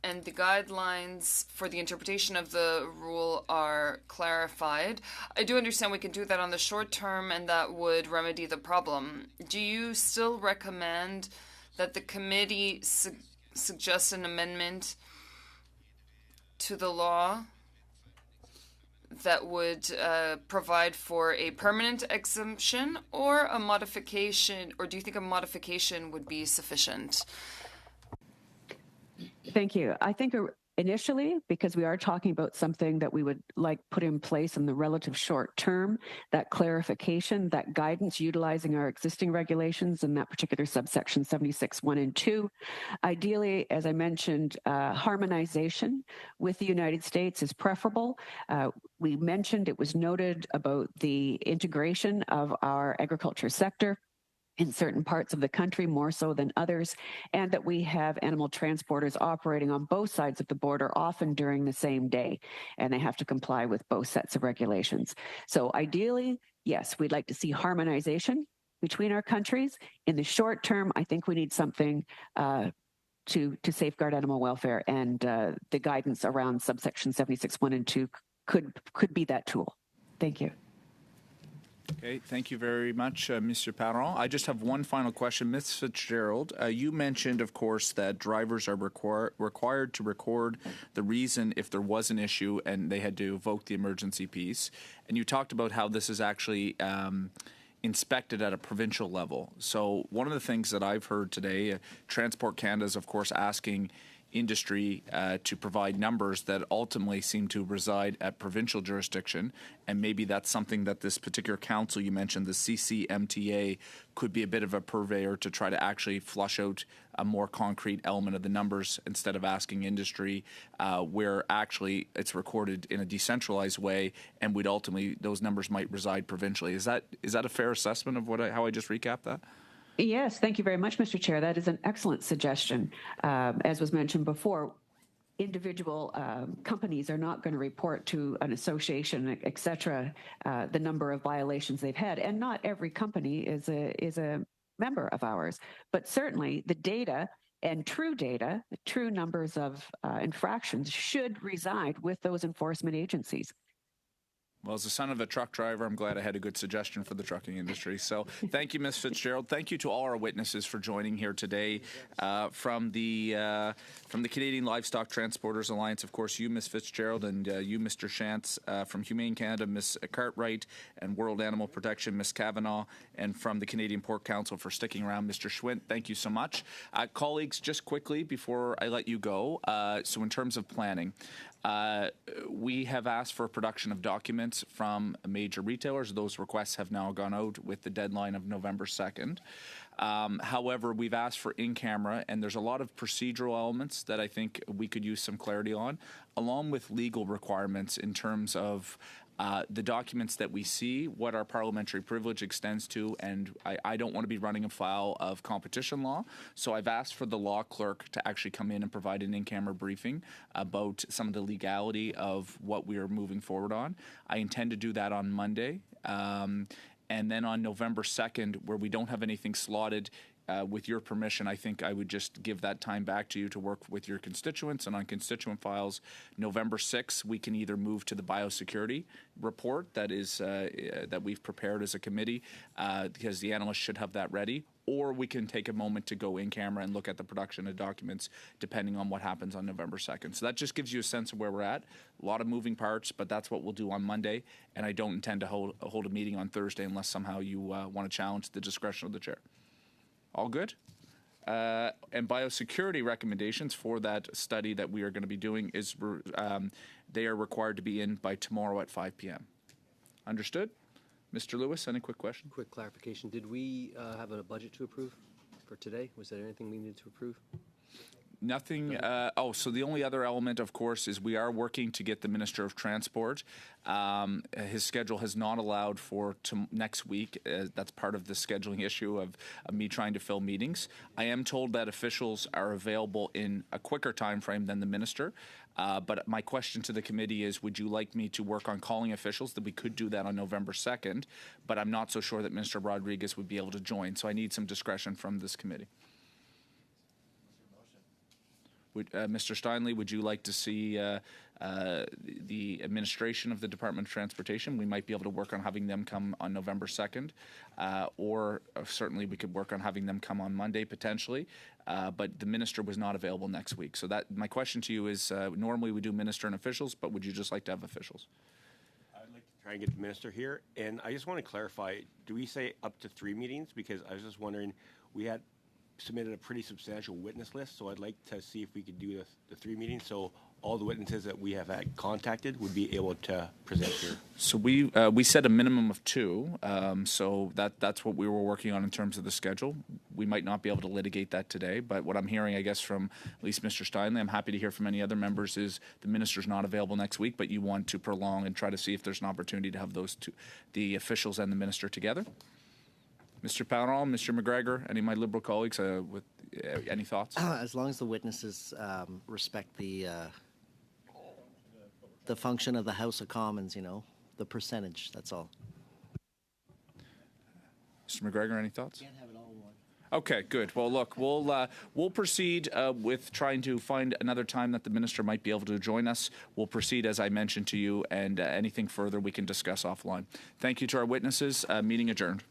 and the guidelines for the interpretation of the rule are clarified, I do understand we can do that on the short term and that would remedy the problem. Do you still recommend that the committee suggest an amendment to the law that would provide for a permanent exemption or a modification, or do you think a modification would be sufficient? Thank you. I think initially, because we are talking about something that we would like put in place in the relative short term, that clarification, that guidance utilizing our existing regulations in that particular subsection 76(1) and 2. Ideally, as I mentioned, harmonization with the United States is preferable. We mentioned, it was noted about the integration of our agriculture sector in certain parts of the country, more so than others, and that we have animal transporters operating on both sides of the border, often during the same day, and they have to comply with both sets of regulations. So ideally, yes, we'd like to see harmonization between our countries. In the short term, I think we need something to safeguard animal welfare, and the guidance around subsection 76(1) and 2 could be that tool. Thank you. Okay, thank you very much, Mr. Parent. I just have one final question. Ms. Fitzgerald, you mentioned, of course, that drivers are required to record the reason if there was an issue and they had to evoke the emergency piece. And you talked about how this is actually inspected at a provincial level. So one of the things that I've heard today, Transport Canada is, of course, asking industry to provide numbers that ultimately seem to reside at provincial jurisdiction, and maybe that's something that this particular council you mentioned, the CCMTA, could be a bit of a purveyor to try to actually flush out a more concrete element of the numbers instead of asking industry where actually it's recorded in a decentralized way, and would ultimately those numbers might reside provincially. Is that a fair assessment of how I just recapped that? Yes, thank you very much, Mr. Chair. That is an excellent suggestion. As was mentioned before, individual companies are not going to report to an association, et cetera, the number of violations they've had. And not every company is a member of ours, but certainly the data and true data, the true numbers of infractions should reside with those enforcement agencies. Well, as the son of a truck driver, I'm glad I had a good suggestion for the trucking industry. So thank you, Ms. Fitzgerald. Thank you to all our witnesses for joining here today. From the Canadian Livestock Transporters Alliance, of course, you, Ms. Fitzgerald, and you, Mr. Shantz. From Humane Canada, Ms. Cartwright, and World Animal Protection, Ms. Kavanaugh, and from the Canadian Pork Council for sticking around, Mr. Schwint. Thank you so much. Colleagues, just quickly before I let you go, so in terms of planning, we have asked for production of documents from major retailers. Those requests have now gone out with the deadline of November 2nd. However, we've asked for in-camera, and there's a lot of procedural elements that I think we could use some clarity on, along with legal requirements in terms of the documents that we see, what our parliamentary privilege extends to, and I don't want to be running afoul of competition law, so I've asked for the law clerk to actually come in and provide an in-camera briefing about some of the legality of what we are moving forward on. I intend to do that on Monday, and then on November 2nd, where we don't have anything slotted, with your permission, I think I would just give that time back to you to work with your constituents. And on constituent files, November 6th, we can either move to the biosecurity report that is that we've prepared as a committee, because the analysts should have that ready, or we can take a moment to go in camera and look at the production of documents, depending on what happens on November 2nd. So that just gives you a sense of where we're at. A lot of moving parts, but that's what we'll do on Monday. And I don't intend to hold a meeting on Thursday unless somehow you want to challenge the discretion of the chair. All good? And biosecurity recommendations for that study that we are going to be doing is they are required to be in by tomorrow at 5 p.m. Understood? Mr. Lewis, any quick question? Quick clarification. Did we have a budget to approve for today? Was there anything we needed to approve? Nothing. So the only other element, of course, is we are working to get the Minister of Transport. His schedule has not allowed for next week. That's part of the scheduling issue of me trying to fill meetings. I am told that officials are available in a quicker time frame than the Minister. But my question to the committee is, would you like me to work on calling officials? That we could do that on November 2nd, but I'm not so sure that Minister Rodriguez would be able to join. So I need some discretion from this committee. Mr. Steinley, would you like to see the administration of the Department of Transportation? We might be able to work on having them come on November 2nd, or certainly we could work on having them come on Monday potentially, but the minister was not available next week. So that my question to you is, normally we do minister and officials, but would you just like to have officials? I'd like to try and get the minister here, and I just want to clarify, do we say up to 3 meetings? Because I was just wondering, we had submitted a pretty substantial witness list, so I'd like to see if we could do the 3 meetings so all the witnesses that we have had contacted would be able to present here. So we set a minimum of 2, so that's what we were working on in terms of the schedule. We might not be able to litigate that today, but what I'm hearing, I guess, from at least Mr. Steinley, I'm happy to hear from any other members, is the minister's not available next week, but you want to prolong and try to see if there's an opportunity to have those two, the officials and the minister, together. Mr. Pownall, Mr. McGregor, any of my Liberal colleagues with any thoughts? As long as the witnesses respect the function of the House of Commons, the percentage, that's all. Mr. McGregor, any thoughts? Can't have it all in one. Okay, good. Well, look, we'll proceed with trying to find another time that the minister might be able to join us. We'll proceed, as I mentioned to you, and anything further we can discuss offline. Thank you to our witnesses. Meeting adjourned.